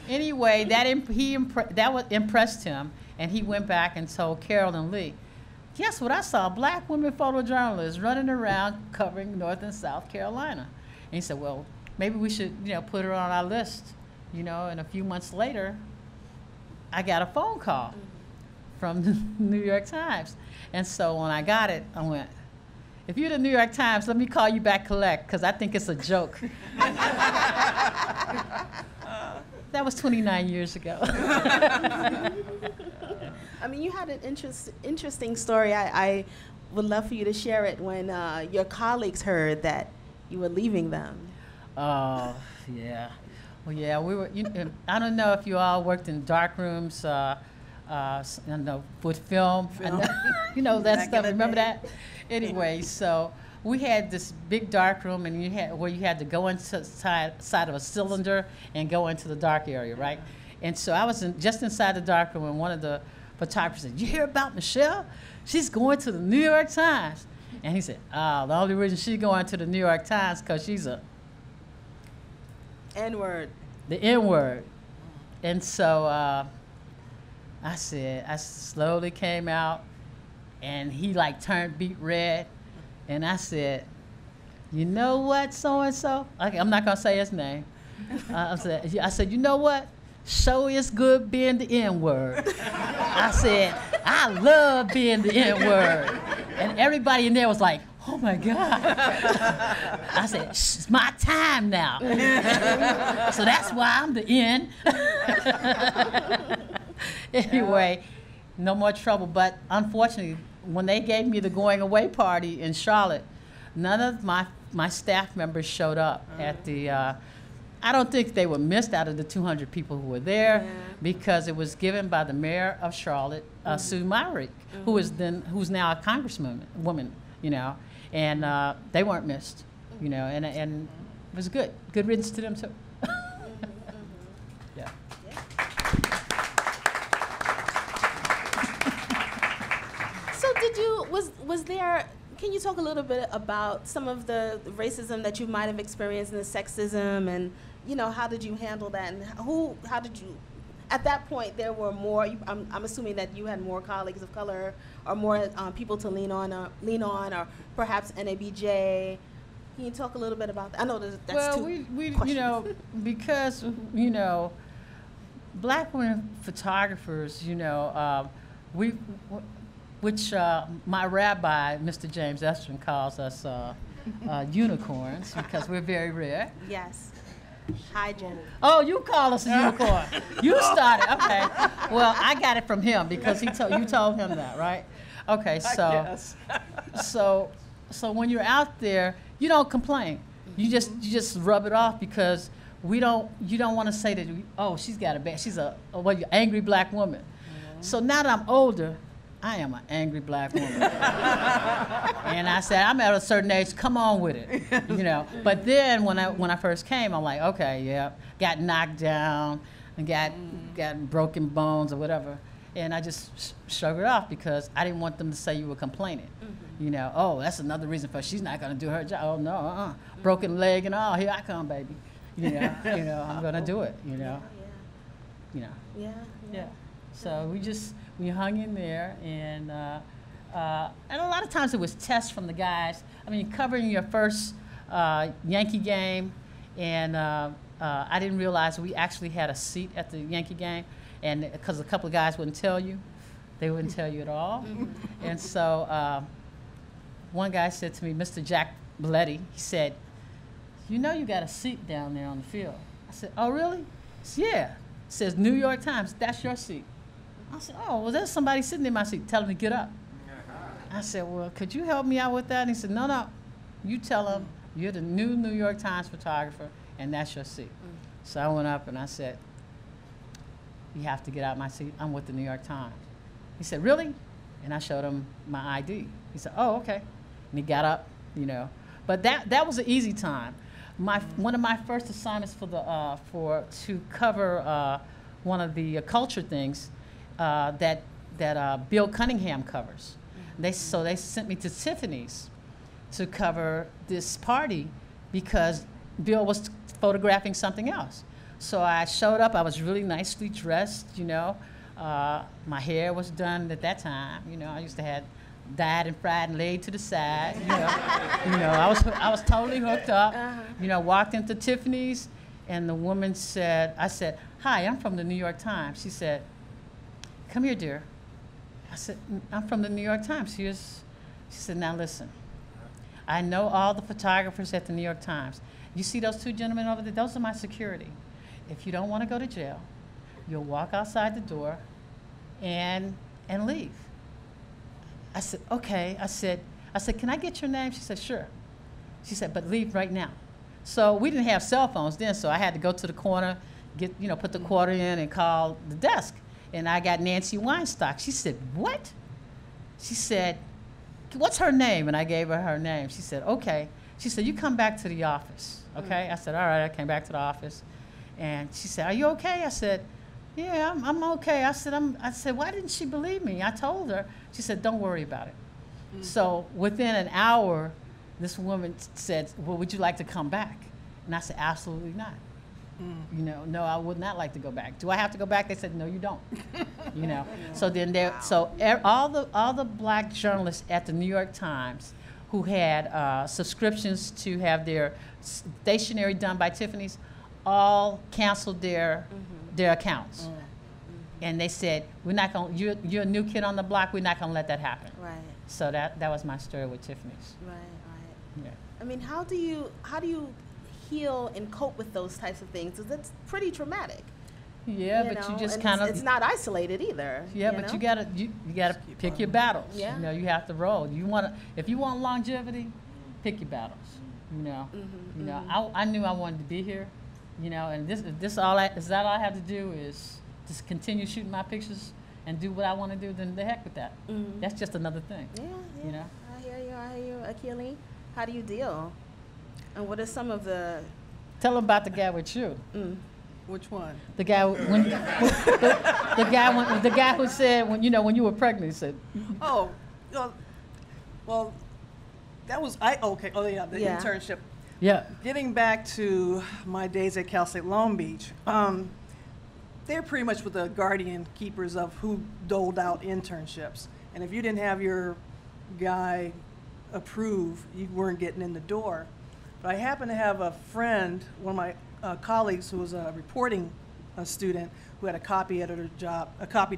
Anyway, that impressed him, and he went back and told Carol and Lee, "Guess what? I saw black women photojournalists running around covering North and South Carolina." And he said, "Well, maybe we should, put her on our list." And a few months later, I got a phone call from the New York Times. And so when I got it, I went, "If you're the New York Times, let me call you back collect, because I think it's a joke." That was 29 years ago. I mean, you had an interesting story. I would love for you to share it when your colleagues heard that you were leaving them. Oh, yeah. Well, yeah, we were. I don't know if you all worked in dark rooms, with film. That stuff. Remember that? Anyway, so we had this big dark room, and you had to go inside of a cylinder and go into the dark area, right? And so I was just inside the dark room, and one of the photographers said, "You hear about Michelle? She's going to the New York Times." And he said, "Oh, the only reason she's going to the New York Times because she's a N-word." The N-word. And so I slowly came out, and he turned beet red, and I said, "You know what, so-and-so?" Okay, I'm not going to say his name. I said, "You know what? So is good being the N-word." I said, "I love being the N-word." And everybody in there was like, oh my God. I said, it's my time now. So that's why I'm the in. Anyway, no more trouble. But unfortunately, when they gave me the going away party in Charlotte, none of my staff members showed up at the, I don't think they were missed out of the 200 people who were there because it was given by the mayor of Charlotte, Sue Myrick, who's now a congresswoman, you know, and they weren't missed, you know, and it was good riddance to them too. Yeah. So was there, can you talk a little bit about some of the racism that you might have experienced and the sexism, and, you know, how did you handle that, and how did you, at that point there were more, I'm assuming that you had more colleagues of color or more people to lean on, or perhaps NABJ. Can you talk a little bit about that? I know that's well, we you know, because, you know, black women photographers, you know, which my rabbi, Mr. James Estrin, calls us unicorns because we're very rare. Yes. Hi, Jen. Oh, you call us a unicorn. You started. Okay. Well, I got it from him because you told him that, right? Okay. So when you're out there, you don't complain. You just rub it off because you don't want to say that. Oh, she's got a bad. She's a angry black woman. So now that I'm older, I am an angry black woman. And I said, I'm at a certain age, come on with it, you know. But then when I first came, I'm like, okay, yeah, got knocked down and got broken bones or whatever. And I just shrugged it off because I didn't want them to say you were complaining. You know, oh, that's another reason for she's not gonna do her job. Oh no, broken leg and all, here I come, baby. You know, I'm gonna do it, you know. You know. Yeah. So we hung in there, and a lot of times it was tests from the guys. I mean, covering your first Yankee game, and I didn't realize we actually had a seat at the Yankee game, and because a couple of guys wouldn't tell you, they wouldn't tell you at all. And so one guy said to me, Mr. Jack Belletti, he said, you know you got a seat down there on the field. I said, oh really? He said, yeah. It says New York Times, that's your seat. I said, oh, well, there's somebody sitting in my seat telling me to get up. I said, well, could you help me out with that? And he said, no, you tell them you're the new New York Times photographer, and that's your seat. So I went up and I said, you have to get out of my seat. I'm with the New York Times. He said, really? And I showed him my ID. He said, oh, okay. And he got up, you know. But that was an easy time. One of my first assignments to cover one of the culture things that Bill Cunningham covers. So they sent me to Tiffany's to cover this party because Bill was photographing something else. So I showed up. I was really nicely dressed, you know. My hair was done at that time. You know, I used to have dyed and fried and laid to the side. You know, I was totally hooked up. You know, walked into Tiffany's, and the woman said, I said, hi, I'm from the New York Times. She said, come here, dear. I said, I'm from the New York Times. She said, now listen, I know all the photographers at the New York Times. You see those two gentlemen over there? Those are my security. If you don't want to go to jail, you'll walk outside the door and leave. I said, okay. I said, can I get your name? She said, sure. She said, but leave right now. So we didn't have cell phones then, so I had to go to the corner, put the quarter in and call the desk. And I got Nancy Weinstock. She said, what? She said, what's her name? And I gave her name. She said, okay. She said, you come back to the office, okay? I said, all right. I came back to the office. And she said, are you okay? I said, yeah, I'm okay. I said, why didn't she believe me? I told her. She said, don't worry about it. So within an hour, this woman said, well, would you like to come back? And I said, absolutely not. You know, no, I would not like to go back. Do I have to go back? They said, no, you don't. You know, so then all the black journalists at the New York Times who had subscriptions to have their stationery done by Tiffany's, all canceled their accounts. And they said, we're not going. You're a new kid on the block. We're not going to let that happen. Right. So that was my story with Tiffany's. Right, right. Yeah. I mean, how do you heal and cope with those types of things? 'Cause it's pretty traumatic. Yeah, but you just kind of. It's not isolated either. Yeah, but you gotta pick your battles. Yeah. You know, you have to roll. If you want longevity, pick your battles. You know. Mm-hmm, You know, I knew I wanted to be here. You know, and is that all I have to do is just continue shooting my pictures and do what I want to do, then the heck with that. Mm-hmm. That's just another thing. Yeah, yeah. You know? I hear you, Akili. How do you deal? And what are some of the... Tell them about the guy with you. Which one? The guy the guy who said when you were pregnant, he said. Oh, well, that was okay. Oh yeah, the internship. Yeah. Getting back to my days at Cal State Long Beach, they're pretty much with the guardian keepers of who doled out internships. And if you didn't have your guy approve, you weren't getting in the door. But I happen to have a friend, one of my colleagues who was a reporting student who had a copy editor job, a copy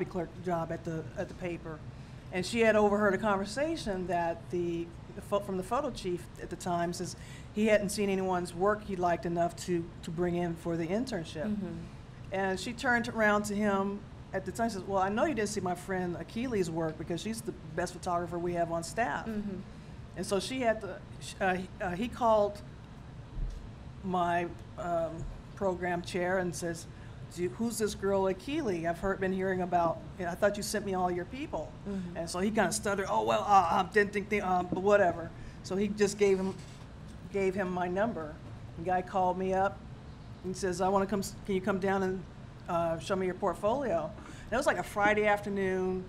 clerk job at the paper. And she had overheard a conversation that from the photo chief at the time says he hadn't seen anyone's work he liked enough to bring in for the internship. Mm-hmm. And she turned around to him at the time and says, well, I know you didn't see my friend Akili's work because she's the best photographer we have on staff. Mm-hmm. And so she had he called my program chair and says, who's this girl Akili? I've been hearing about, I thought you sent me all your people. Mm-hmm. And so he kind of stuttered, oh, well, didn't think, but whatever. So he just gave him my number. The guy called me up and says, can you come down and show me your portfolio? And it was like a Friday afternoon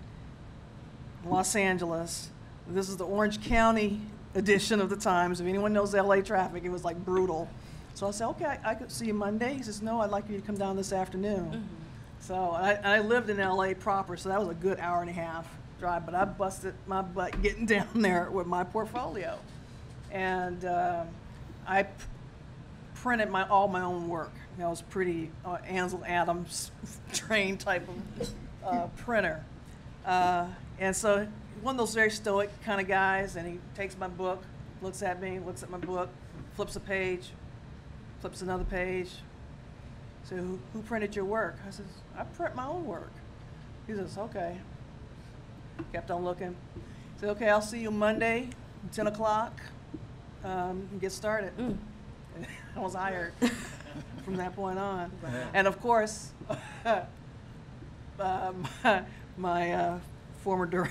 in Los Angeles. This is the Orange County edition of the Times. If anyone knows LA traffic, it was like brutal. So I said, okay, I could see you Monday. He says, no, I'd like you to come down this afternoon. Mm-hmm. So I lived in LA proper, so that was a good hour and a half drive, but I busted my butt getting down there with my portfolio. And I printed all my own work. I was pretty Ansel Adams trained type of printer. And so one of those very stoic kind of guys, and he takes my book, looks at me, looks at my book, flips a page, flips another page. So who printed your work? I says, I print my own work. He says, okay. Kept on looking. He said, okay, I'll see you Monday, 10 o'clock, and get started. Mm. I was hired from that point on. Wow. And of course, my former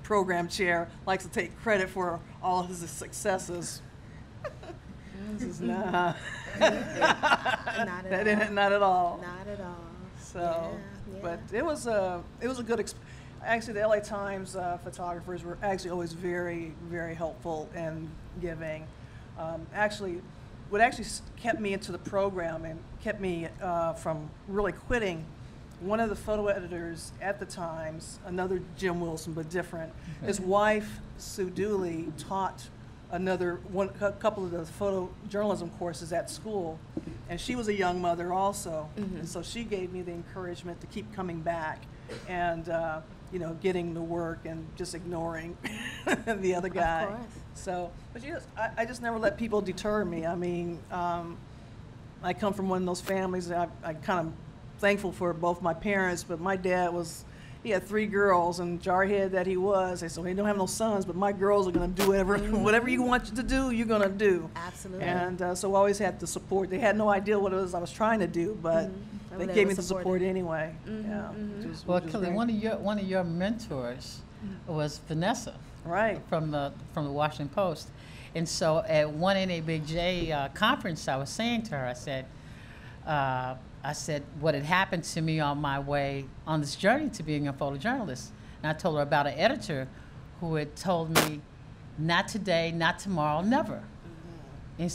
program chair likes to take credit for all of his successes. Nah. Not at all. Not at all. So, yeah. But it was a good experience. Actually, the LA Times photographers were actually always very, very helpful and giving. What actually kept me into the program and kept me from really quitting, one of the photo editors at the Times, another Jim Wilson but different, his wife, Sue Dooley, taught a couple of the photojournalism courses at school, and she was a young mother also. Mm-hmm. And so she gave me the encouragement to keep coming back and getting the work and just ignoring the other guy. Of course. So, but I just never let people deter me. I mean, I come from one of those families that I kind of thankful for both my parents, but my dad he had 3 girls, and jarhead that he was. They said, he don't have no sons, but my girls are going to do whatever you want you to do, you're going to do. Absolutely. And so I always had the support. They had no idea what it was I was trying to do, but they gave me the support anyway. Mm-hmm. Yeah. Mm-hmm. Well, Kelly, one of your mentors was Vanessa, right, from the Washington Post. And so at one NABJ conference, I was saying to her, I said what had happened to me on my way on this journey to being a photojournalist. And I told her about an editor who had told me, not today, not tomorrow, never. Mm-hmm. And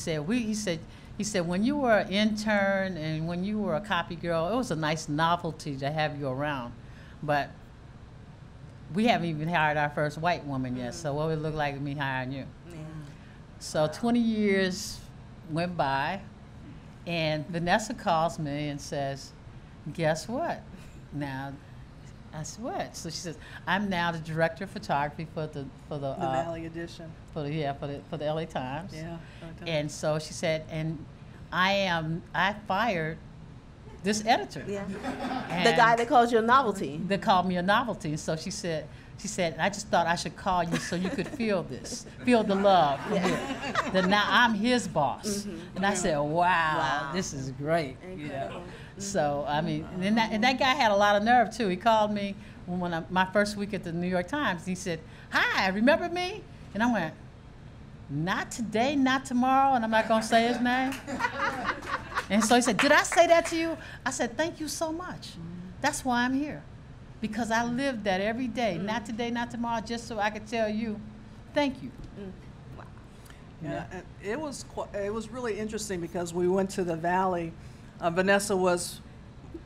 he said, when you were an intern and when you were a copy girl, it was a nice novelty to have you around. But we haven't even hired our first white woman yet, so what would it look like with me hiring you? Mm-hmm. So 20 years went by, and Vanessa calls me and says, guess what? Now, I said, what? So she says, I'm now the director of photography for the Valley edition. for the LA Times. Yeah. And so she said, and I fired this editor. Yeah. And The guy that calls you a novelty. they called me a novelty. And so she said, I just thought I should call you so you could feel the love. Yeah. That now I'm his boss. Mm-hmm. And I said, wow, this is great. You know? Incredible. So, I mean, and that guy had a lot of nerve too. He called me my first week at the New York Times. He said, hi, remember me? And I went, not today, not tomorrow, and I'm not going to say his name. And so he said, did I say that to you? I said, thank you so much. That's why I'm here. Because I lived that every day. Not today, not tomorrow, just so I could tell you, thank you. Wow. Yeah, and it was really interesting because we went to the Valley. Vanessa was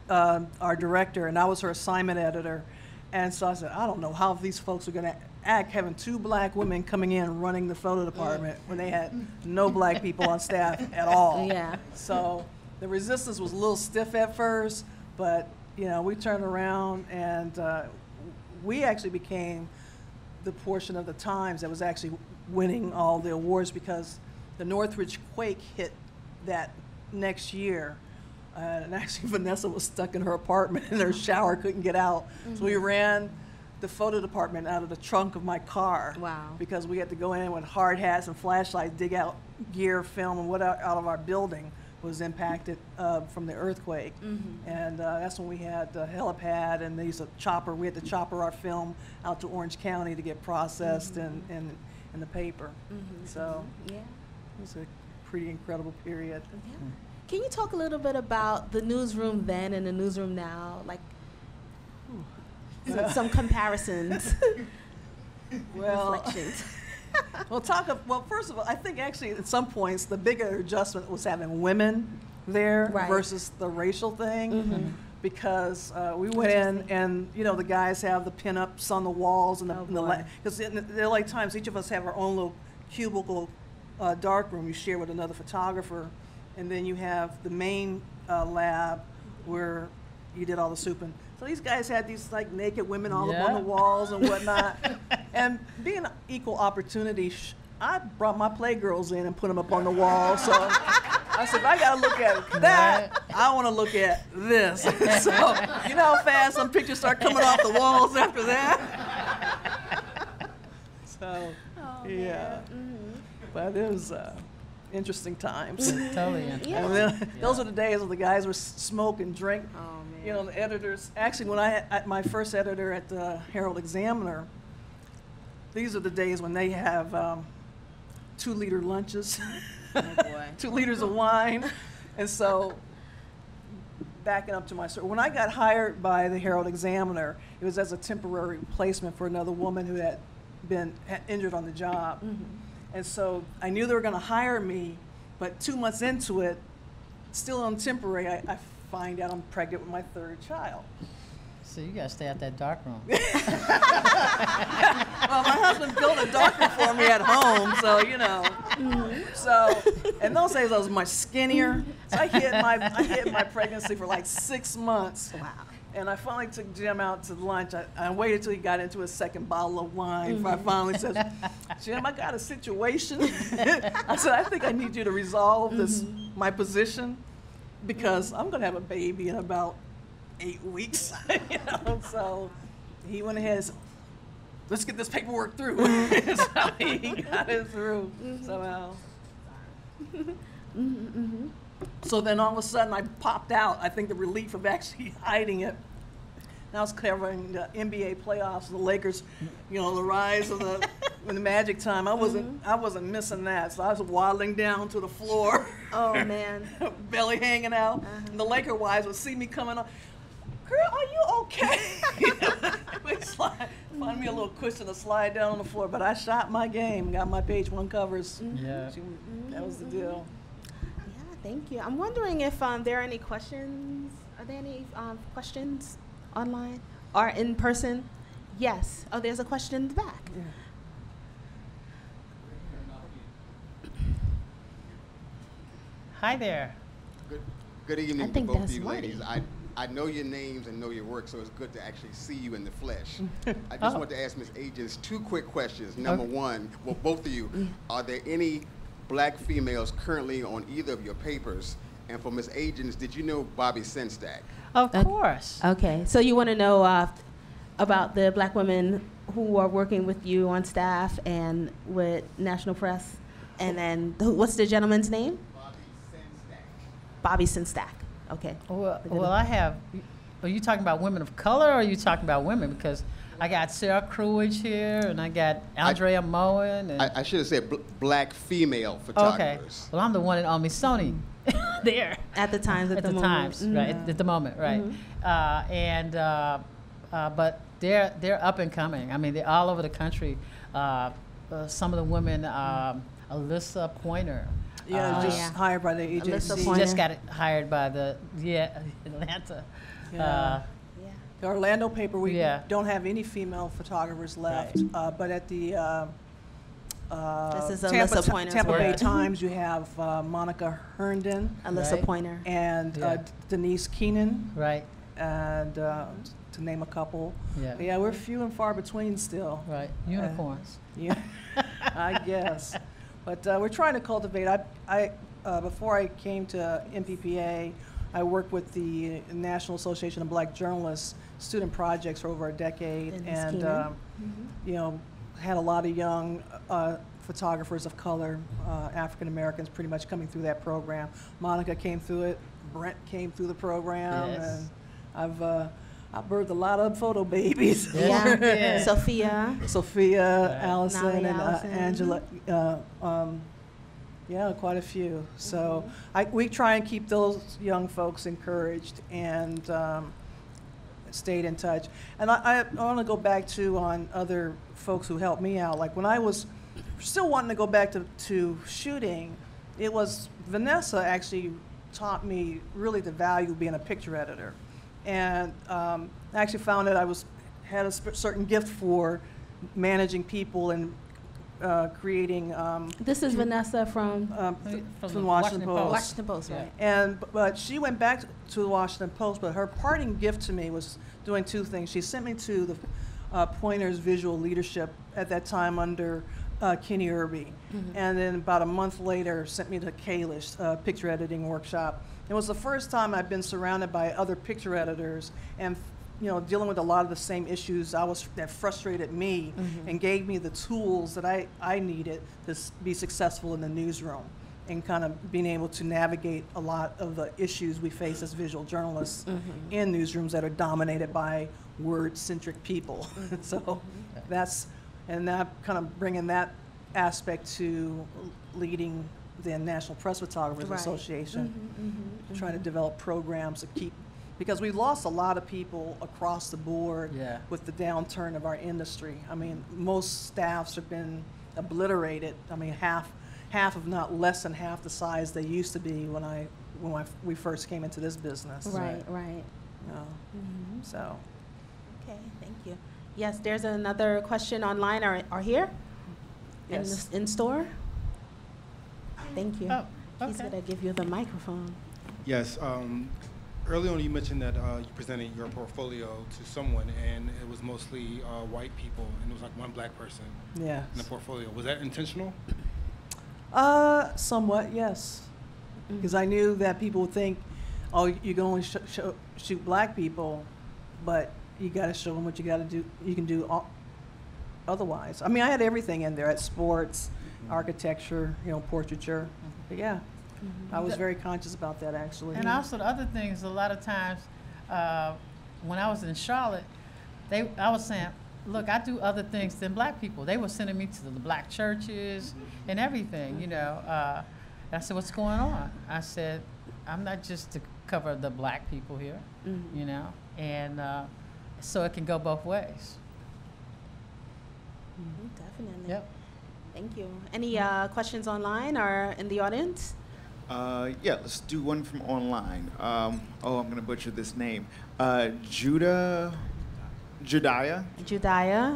our director, and I was her assignment editor. And so I said, I don't know how these folks are going to act having 2 black women coming in running the photo department when they had no black people on staff at all. Yeah. So the resistance was a little stiff at first, but you know, we turned around and we actually became the portion of the Times that was actually winning all the awards because the Northridge quake hit that next year. And actually Vanessa was stuck in her apartment in her shower, couldn't get out. So we ran the photo department out of the trunk of my car. Wow. Because we had to go in with hard hats and flashlights, dig out gear, film, and what out of our building was impacted from the earthquake. And that's when we had the helipad and they used to chopper. We had to chopper our film out to Orange County to get processed in the paper. So Yeah. it was a pretty incredible period. Yeah. Can you talk a little bit about the newsroom then and the newsroom now? Like some comparisons, Well, reflections. well, first of all, I think actually at some points the bigger adjustment was having women there Right. versus the racial thing. Because we went in and, you know, the guys have the pinups on the walls and because in the LA Times, each of us have our own little cubicle dark room you share with another photographer. And then you have the main lab where you did all the souping. So these guys had these like naked women all up on the walls and whatnot. And being equal opportunity, I brought my playgirls in and put them up on the wall. So I said, if I got to look at that, I want to look at this. So you know how fast some pictures start coming off the walls after that? So, yeah. But it was interesting times. Totally interesting. And then, those are the days when the guys were smoke and drink. Oh, man. You know, the editors. Actually, when I had my first editor at the Herald Examiner, these are the days when they have 2-liter lunches, Oh, boy. 2 liters of wine, and so backing up to my story. When I got hired by the Herald Examiner, it was as a temporary replacement for another woman who had been injured on the job. And so I knew they were going to hire me, but 2 months into it, still on temporary, I find out I'm pregnant with my 3rd child. So you got to stay out that dark room. Well, my husband built a dark room for me at home, so you know. So in those days I was much skinnier. So I hid my pregnancy for like 6 months. Wow. And I finally took Jim out to lunch. I waited till he got into his 2nd bottle of wine before I finally said, Jim, I got a situation. I said, I think I need you to resolve this, my position, because I'm going to have a baby in about 8 weeks. You know? So he went ahead and said, let's get this paperwork through. So he got it through somehow. So then all of a sudden I popped out. I think the relief of actually hiding it. And I was covering the NBA playoffs, the Lakers, you know, the rise of the Magic time. I wasn't missing that. So I was waddling down to the floor. Oh, man. Belly hanging out. And the Laker wives would see me coming on. Girl, are you okay? Find me a little cushion to slide down on the floor. But I shot my game, got my page 1 covers. Yeah. That was the deal. Yeah, thank you. I'm wondering if there are any questions. Are there any questions online or in person? Yes. Oh, there's a question in the back. Yeah. Hi there. Good evening I to think both that's of you Marty. ladies. I know your names and know your work, so it's good to actually see you in the flesh. I just want to ask Ms. Agins 2 quick questions. Number one, well, both of you, are there any black females currently on either of your papers? And for Ms. Agins, did you know Bobby Senstack? Of course. Okay, so you want to know about the black women who are working with you on staff and with National Press, and then what's the gentleman's name? Bobby Senstack. Okay. Well, I have. Are you talking about women of color, or are you talking about women? Because I got Sarah Cruage here, and I got Andrea Moen. And I should have said black female photographers. Okay. Well, I'm the one at Smithsonian there. At the Times. At the Times, right? At the moment, right? But they're up and coming. I mean, they're all over the country. Some of the women, Alyssa Pointer. Yeah, just hired by the agency. She just got hired by the Atlanta. The Orlando paper, we don't have any female photographers left, right. But at the this is Tampa Bay Times, you have Monica Herndon, Alyssa Pointer, and Denise Keenan, right, and to name a couple. Yeah, we're few and far between still. Right, unicorns. Yeah, I guess. But we're trying to cultivate. Before I came to NPPA, I worked with the National Association of Black Journalists student projects for over a decade, and you know, had a lot of young photographers of color, African Americans, pretty much coming through that program. Monica came through it. Brent came through the program, and I've birthed a lot of photo babies. Sophia, Allison, and Angela. Yeah, quite a few. So we try and keep those young folks encouraged and stayed in touch. And I want to go back on other folks who helped me out. Like when I was still wanting to go back to shooting, it was Vanessa actually taught me really the value of being a picture editor. And I actually found that I had a certain gift for managing people and creating. This is Vanessa from the Washington Post. Washington Post, right? But she went back to the Washington Post. But her parting gift to me was doing 2 things. She sent me to the Pointers Visual Leadership at that time under Kenny Irby, and then about a month later sent me to Kalish picture editing workshop. It was the first time I've been surrounded by other picture editors and dealing with a lot of the same issues that frustrated me and gave me the tools that I needed to be successful in the newsroom and kind of being able to navigate a lot of the issues we face as visual journalists in newsrooms that are dominated by word-centric people. So that kind of bringing that aspect to leading the National Press Photographers Association, trying to develop programs to keep, because we've lost a lot of people across the board with the downturn of our industry. I mean, most staffs have been obliterated. I mean, half if not less than half the size they used to be when we first came into this business. Right. So. Okay, thank you. Yes, there's another question online or here? Yes. In store? Thank you. Oh, okay. He's going to give you the microphone. Yes. Early on, you mentioned that you presented your portfolio to someone, and it was mostly white people, and it was like one black person in the portfolio. Was that intentional? Somewhat, yes. Because I knew that people would think, oh, you can only shoot black people, but you got to show them what you got to do. You can do otherwise. I mean, I had everything in there: at sports, architecture, portraiture. But yeah, I was very conscious about that actually. And also the other thing is, a lot of times when I was in Charlotte, I was saying, look, I do other things than black people. They were sending me to the black churches and everything, I said, what's going on? I said, I'm not just to cover the black people here, and so it can go both ways. Definitely. Yep. Thank you. Any questions online or in the audience? Yeah, let's do one from online. I'm going to butcher this name. Judaiah?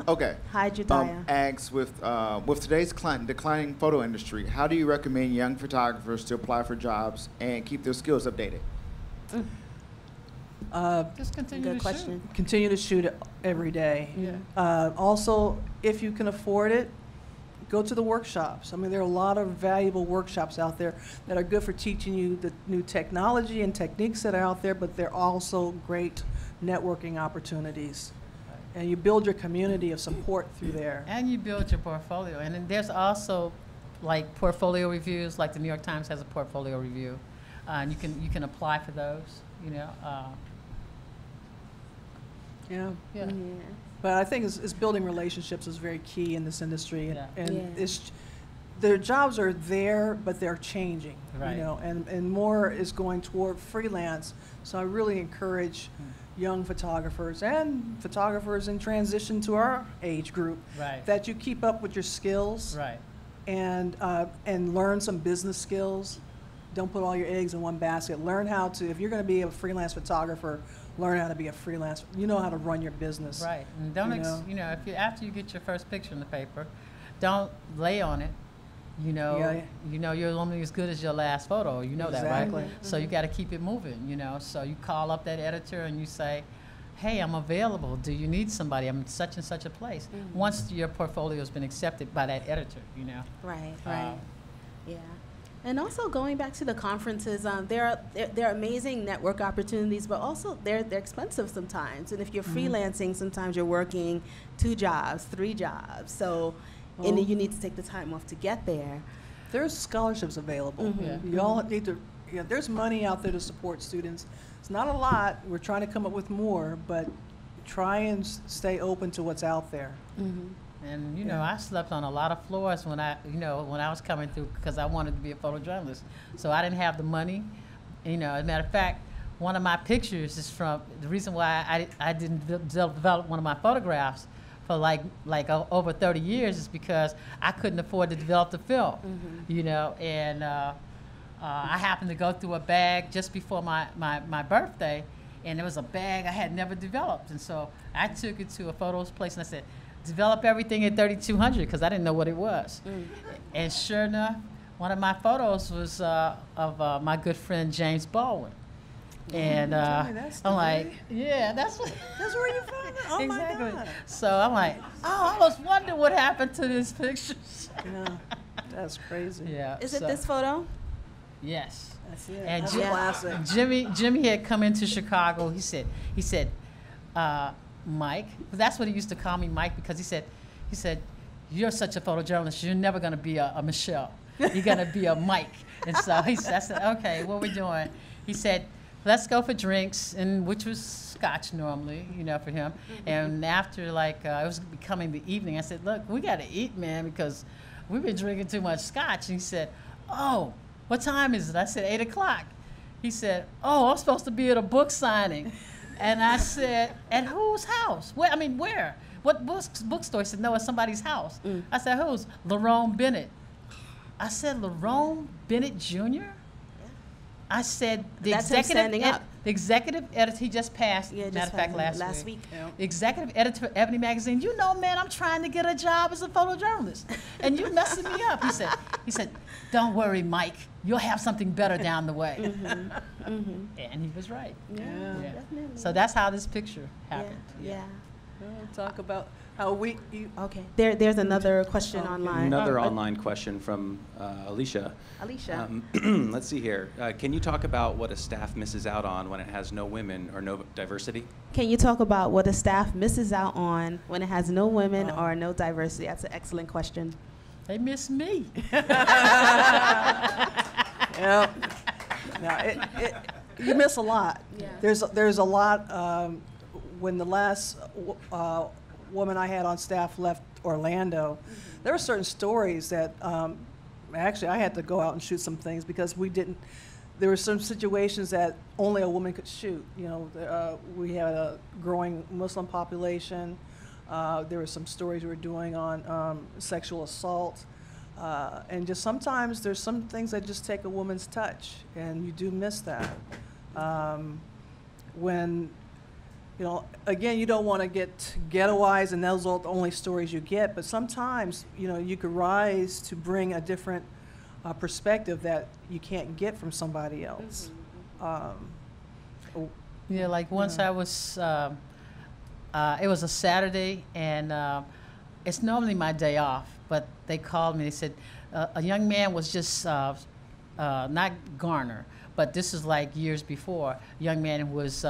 Okay. Hi, Judaiah. Asks, with today's declining photo industry, how do you recommend young photographers to apply for jobs and keep their skills updated? Just continue Good to question. shoot. Continue to shoot it every day. Yeah. Also, if you can afford it, go to the workshops. I mean, there are a lot of valuable workshops out there that are good for teaching you the new technology and techniques that are out there, but they're also great networking opportunities. And you build your community of support through there. And you build your portfolio. And then there's also like portfolio reviews, like the New York Times has a portfolio review. And you can apply for those, you know. Yeah. Yeah. But I think it's building relationships is very key in this industry. And Yeah. their jobs are there, but they're changing, Right. you know, and more is going toward freelance. So I really encourage young photographers and photographers in transition to our age group Right. that you keep up with your skills Right. and learn some business skills. Don't put all your eggs in one basket. Learn how to, if you're going to be a freelance photographer, learn how to be a freelance. You know how to run your business. Right. And don't, if you after you get your first picture in the paper, don't lay on it. You know, you're only as good as your last photo. You know that, Exactly. right? So you got to keep it moving. You know, so you call up that editor and you say, "Hey, I'm available. Do you need somebody? I'm in such and such a place." Once your portfolio has been accepted by that editor, you know. Right. Yeah. And also going back to the conferences, there are amazing network opportunities, but also they're expensive sometimes. And if you're freelancing, sometimes you're working 2 jobs, 3 jobs. So, and then you need to take the time off to get there. There's scholarships available. Yeah. You all need to, there's money out there to support students. It's not a lot. We're trying to come up with more, but try and stay open to what's out there. And, you know, I slept on a lot of floors when I was coming through because I wanted to be a photojournalist. So I didn't have the money. You know, as a matter of fact, one of my pictures is from, the reason why I didn't develop one of my photographs for like over 30 years is because I couldn't afford to develop the film, you know, and I happened to go through a bag just before my birthday, and there was a bag I had never developed. And so I took it to a photos place and I said, develop everything at 3200 because I didn't know what it was. And sure enough, one of my photos was of my good friend James Baldwin. And I'm like, yeah, that's where you found it? Oh exactly. my God. So I'm like, oh, I was wondering what happened to this picture. Yeah, that's crazy. Yeah. Is it this photo? Yes. That's it. And That's classic. Jimmy had come into Chicago. He said, Mike, that's what he used to call me, Mike, because he said, you're such a photojournalist. You're never going to be a Michelle. You're going to be a Mike. And so I said, okay, what are we doing? He said, let's go for drinks, and which was scotch normally, you know, for him. And after it was becoming the evening, I said, look, we got to eat, man, because we've been drinking too much scotch. And he said, oh, what time is it? I said, 8 o'clock. He said, oh, I'm supposed to be at a book signing. And I said, at whose house? Where? What bookstore? He said, no, it's somebody's house. I said, whose? Lerone Bennett. I said, Lerone Bennett Jr.? I said, the executive editor, he just passed, matter of fact, last week. Yeah. The executive editor of Ebony Magazine, you know, man, I'm trying to get a job as a photojournalist. And you messing me up. He said, don't worry, Mike, you'll have something better down the way. And he was right. Yeah. Definitely. So that's how this picture happened. Yeah. We'll talk about how okay. There's another question online. Another online question from Alicia. Let's see here. Can you talk about what a staff misses out on when it has no women or no diversity? Can you talk about what a staff misses out on when it has no women or no diversity? That's an excellent question. They miss me. Yeah. No, you miss a lot. Yeah. There's a lot. When the last woman I had on staff left Orlando, there were certain stories that actually I had to go out and shoot some things because there were some situations that only a woman could shoot. You know, we had a growing Muslim population. There were some stories we were doing on sexual assault. And just sometimes there's some things that just take a woman's touch, and you do miss that. When, you know, again, you don't want to get ghettoized and those are the only stories you get, but sometimes, you know, you could rise to bring a different perspective that you can't get from somebody else. Yeah, like once I was, it was a Saturday, and it's normally my day off, but they called me. They said a young man was just, not Garner, but this is like years before, a young man was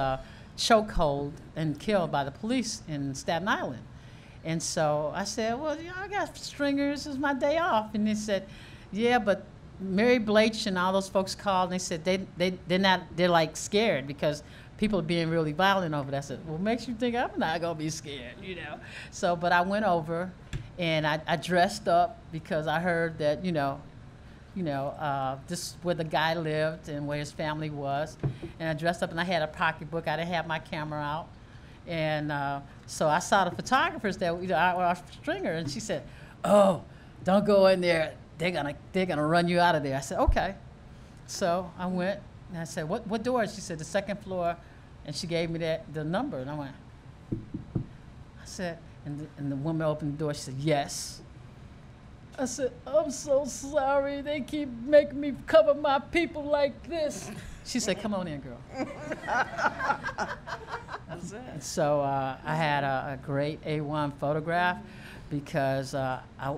chokehold and killed by the police in Staten Island. And so I said, well, you know, I got stringers, this is my day off. And they said, yeah, but Mary Blanche and all those folks called, and they said they're like scared because people are being really violent over that. I said, well, makes you think I'm not gonna be scared, you know? So, but I went over and I dressed up because I heard that, this is where the guy lived and where his family was. And I dressed up and I had a pocketbook, I didn't have my camera out. And so I saw the photographers that our stringer, and she said, oh, don't go in there, they're gonna run you out of there. I said, okay. So I went and I said, what door? She said, the second floor, and she gave me the number, and I went, I said, and the woman opened the door, she said, yes. I said, I'm so sorry, they keep making me cover my people like this. She said, come on in, girl. That's it. So I had a great A1 photograph because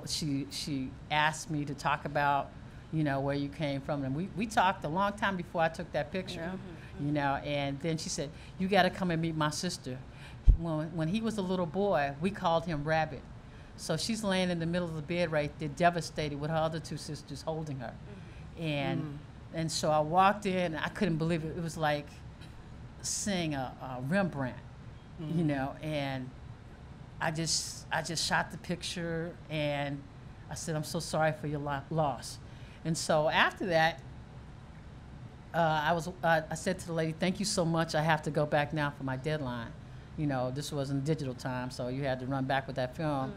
she asked me to talk about, where you came from. And we talked a long time before I took that picture, and then she said, you got to come and meet my sister. When he was a little boy, we called him Rabbit. So she's laying in the middle of the bed right there, devastated with her other two sisters holding her. And so I walked in, and I couldn't believe it. It was like seeing a Rembrandt, and I just shot the picture, and I said, I'm so sorry for your loss. And so after that, I said to the lady, thank you so much. I have to go back now for my deadline. This wasn't digital time, so you had to run back with that film.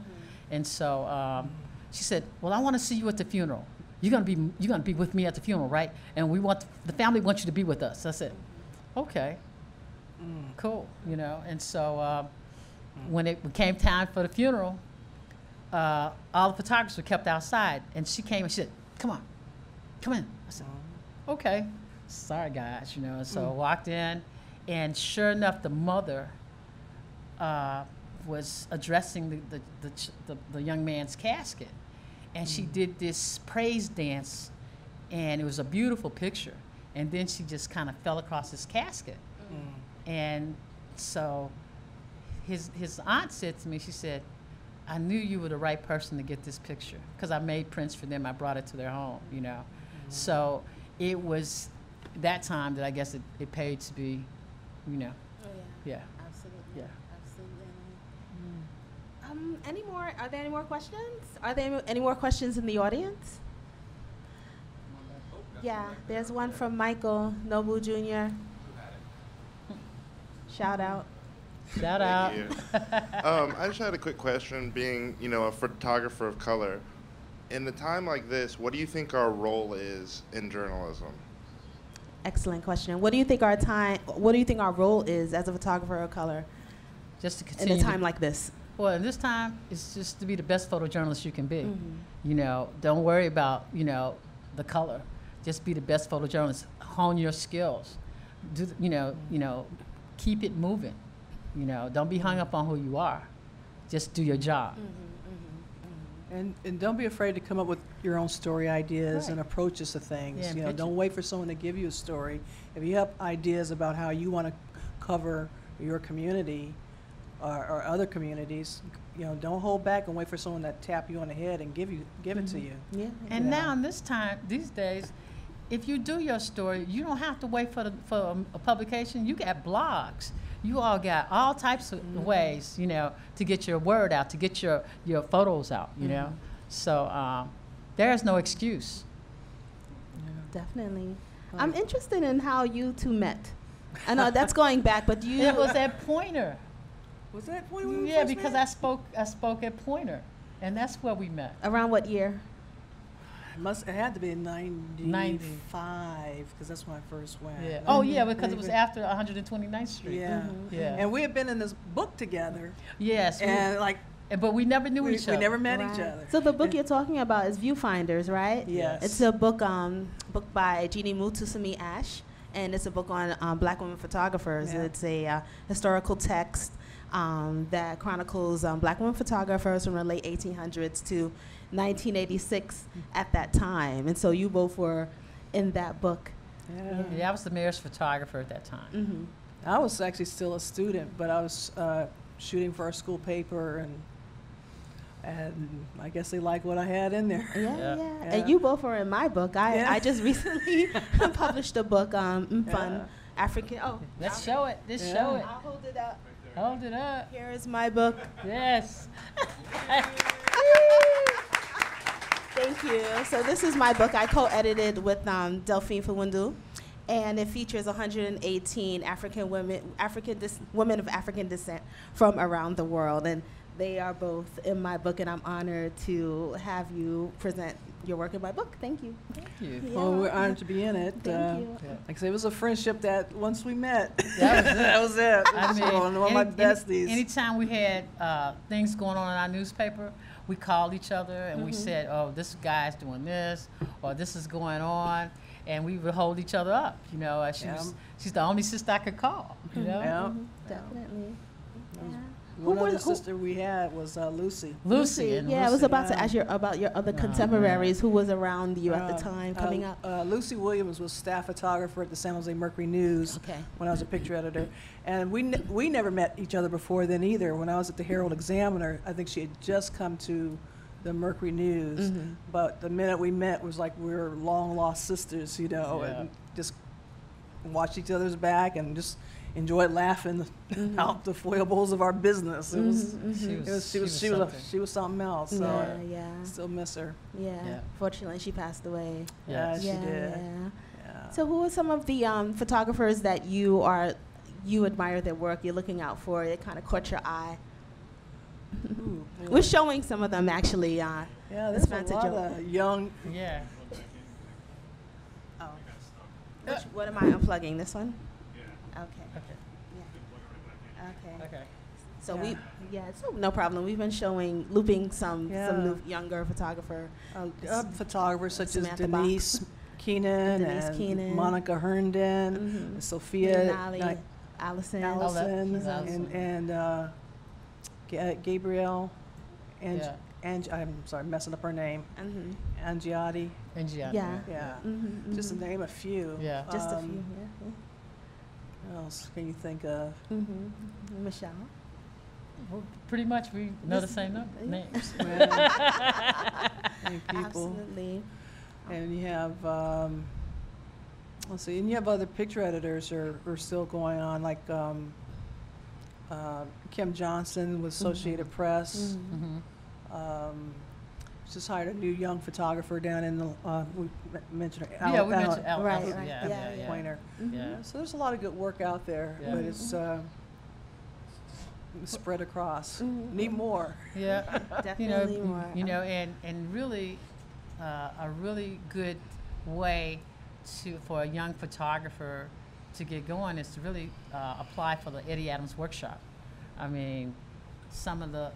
And so she said, well, I want to see you at the funeral. You're gonna be with me at the funeral, right? And the family wants you to be with us. I said, okay, cool, And so when it came time for the funeral, all the photographers were kept outside, and she came and she said, come in. I said, okay, sorry guys, And so I walked in, and sure enough, the mother was addressing the young man's casket. And she did this praise dance, and it was a beautiful picture. And then she just kind of fell across his casket. And so his aunt said to me, she said, I knew you were the right person to get this picture, because I made prints for them. I brought it to their home, So it was that time that I guess it paid to be, Oh, yeah. Yeah. Absolutely. Yeah. Absolutely. Are there any more questions? Are there any more questions in the audience? Yeah, there's one from Michael Noble Jr. Shout out. Shout out. I just had a quick question, being, a photographer of color. In a time like this, what do you think our role is in journalism? Excellent question. What do you think our role is as a photographer of color just to continue in a time like this? Well, in this time, it's just to be the best photojournalist you can be. Don't worry about, the color. Just be the best photojournalist. Hone your skills. Keep it moving. Don't be hung up on who you are. Just do your job. And don't be afraid to come up with your own story ideas and approaches to things. Yeah, don't wait for someone to give you a story. If you have ideas about how you want to cover your community or other communities, don't hold back and wait for someone to tap you on the head and give it to you. Yeah. And now in these days, if you do your story, you don't have to wait for a publication. You got blogs. You all got all types of ways, to get your word out, to get your photos out, So there's no excuse. Definitely. I'm interested in how you two met. I know that's going back, but you... It was at Pointer. Was that when we Yeah, first because met? I spoke at Pointer, and that's where we met. Around what year? It had to be 95, because that's when I first went. Yeah. Oh, yeah, because it was after 129th Street. Yeah. Yeah. And we had been in this book together. Yes. But we never knew each other. We never met each other. So the book you're talking about is Viewfinders, right? Yes. It's a book by Jeannie Mutusumi Ash, and it's a book on Black women photographers. Yeah. It's a historical text that chronicles Black women photographers from the late 1800s to 1986 at that time. And so you both were in that book. Yeah, I was the mayor's photographer at that time. Mm-hmm. I was actually still a student, but I was shooting for our school paper, and I guess they liked what I had in there. Yeah. And you both were in my book. I just recently published a book, Fun African. Oh, let's show it. Let's show it. I'll hold it up. Hold it up. Here is my book. Yes. Thank you. So this is my book. I co-edited with Delphine Fawundu, and it features 118 African women, women of African descent from around the world, and they are both in my book, and I'm honored to have you present your work in my book. Thank you. Thank you. Yeah. Well, we're honored to be in it. Thank you. Like I say, it was a friendship that once we met, That was it. that was it. It was one of my besties. Anytime we had things going on in our newspaper, we called each other and we said, oh, this guy's doing this, or this is going on, and we would hold each other up. You know, she's the only sister I could call. You know, Definitely. Yeah. One other sister we had was Lucy. Lucy. I was about to ask you about your other contemporaries who was around you at the time coming up. Lucy Williams was staff photographer at the San Jose Mercury News when I was a picture editor. And we never met each other before then either. When I was at the Herald Examiner, I think she had just come to the Mercury News. But the minute we met was like we were long lost sisters, you know, and just watched each other's back and just enjoyed laughing out the foibles of our business. It was she was something else. So I still miss her. Yeah. Fortunately, she passed away. Yeah, she did. Yeah. So, who are some of the photographers that you admire their work? You're looking out for. It kind of caught your eye. We're showing some of them actually. Yeah, there's a lot of young. Yeah. Oh. What am I unplugging? This one? Okay. Okay. So so no problem. We've been looping some new younger photographer. Photographers such Samantha as Denise Keenan and Monica Herndon, Sophia Allison, and Gabrielle, and I'm sorry, messing up her name. Angiotti. Yeah. Just to name a few. Yeah. Just a few. What else can you think of? Michelle. Well, pretty much we know the same names. Many people. Absolutely. And you have, let's see, and you have other picture editors who are still going on, like Kym Johnson with Associated Press. Just hired a new young photographer down in the, we mentioned her, we mentioned Al. Right. Pointer. So there's a lot of good work out there, but it's spread across. Need more. Yeah, Definitely more. You know, and really, a really good way for a young photographer to get going is to really apply for the Eddie Adams Workshop. I mean, some of the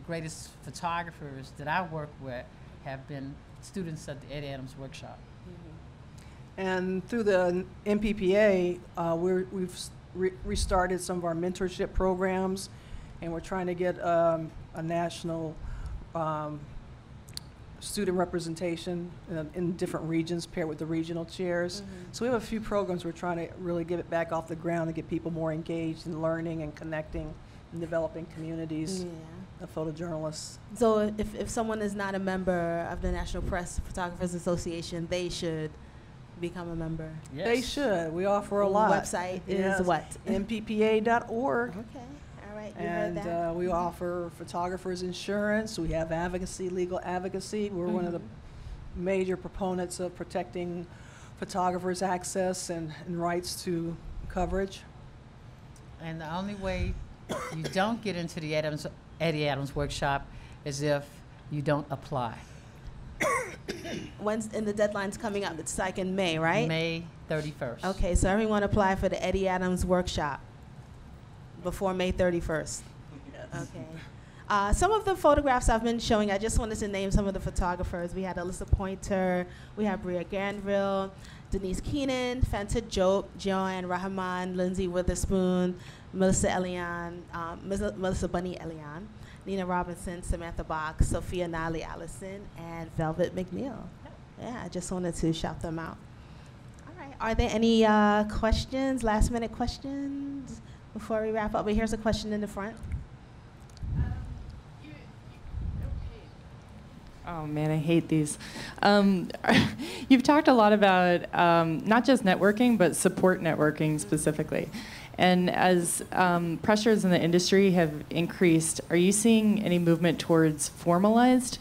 greatest photographers that I work with have been students at the Eddie Adams Workshop. And through the NPPA, we've restarted some of our mentorship programs, and we're trying to get a national student representation in different regions paired with the regional chairs. So we have a few programs we're trying to really get it back off the ground and get people more engaged in learning and connecting and developing communities of photojournalists. So if someone is not a member of the National Press Photographers Association, they should become a member. Yes. They should. We offer a lot. Website is what? NPPA.org. Okay. All right. You And heard that. we offer photographers insurance. We have advocacy, legal advocacy. We're one of the major proponents of protecting photographers' access and rights to coverage. And the only way you don't get into the Eddie Adams Workshop is if you don't apply. And the deadline's coming up? It's like in May, right? May 31st. Okay, so everyone apply for the Eddie Adams Workshop before May 31st. Yes. Okay. Some of the photographs I've been showing, I just wanted to name some of the photographers. We had Alyssa Pointer, we have Bria Granville, Denise Keenan, Fanta Job, Joanne Rahman, Lindsay Witherspoon, Melissa Bunny Elian, Nina Robinson, Samantha Bach, Sophia Nali Allison, and Velvet McNeil. Yeah, I just wanted to shout them out. All right, are there any questions, last minute questions before we wrap up? But here's a question in the front. Oh man, I hate these. You've talked a lot about not just networking, but support networking specifically. And as pressures in the industry have increased, are you seeing any movement towards formalized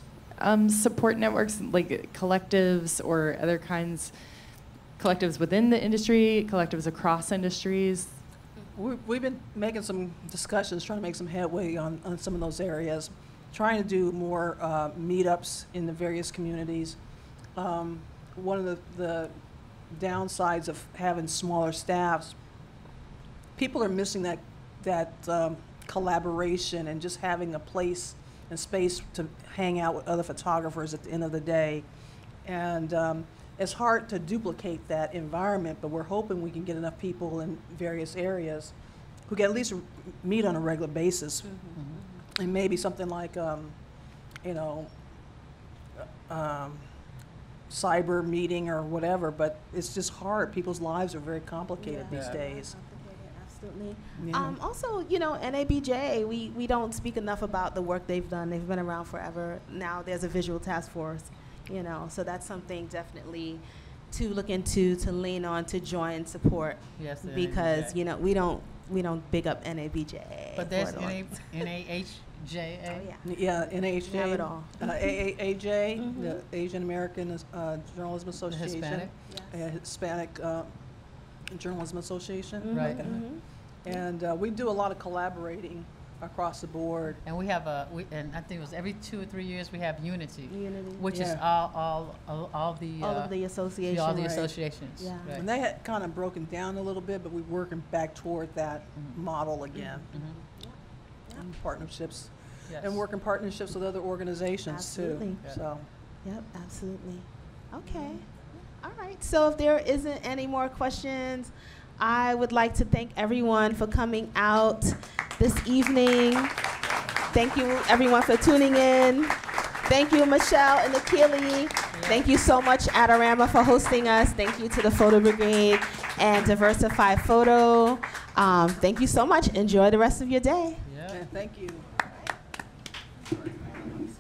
support networks, like collectives or other kinds, collectives within the industry, collectives across industries? We've been making some discussions, trying to make some headway on some of those areas, trying to do more meetups in the various communities. One of the downsides of having smaller staffs, people are missing that collaboration and just having a place and space to hang out with other photographers at the end of the day. And it's hard to duplicate that environment, but we're hoping we can get enough people in various areas who can at least meet on a regular basis. Mm-hmm. And maybe something like, cyber meeting or whatever, but it's just hard. People's lives are very complicated these days. Absolutely. Yeah. Also, NABJ, we don't speak enough about the work they've done. They've been around forever. Now there's a visual task force, so that's something definitely to look into, to lean on, to join, support. Yes, because we don't big up NABJ. But there's NAHJA. Yeah, NAHJ. Have it all. AAJ, the Asian American Journalism Association. Hispanic. Yes. Hispanic Journalism Association. Mm-hmm. Right. Mm-hmm. And we do a lot of collaborating across the board. And we have and I think it was every 2 or 3 years we have Unity, which is Yeah. all the all the associations. all the Right. associations. Yeah. Right. And they had kind of broken down a little bit, but we're working back toward that model again. And partnerships. Yes. And work in partnerships with other organizations Absolutely. too. Yeah. So Yep, absolutely. Okay. All right. So if there isn't any more questions, I would like to thank everyone for coming out this evening. Thank you, everyone, for tuning in. Thank you, Michelle and Akili. Yeah. Thank you so much, Adorama, for hosting us. Thank you to the Photo Brigade and Diversify.Photo. Thank you so much. Enjoy the rest of your day. Yeah. thank you.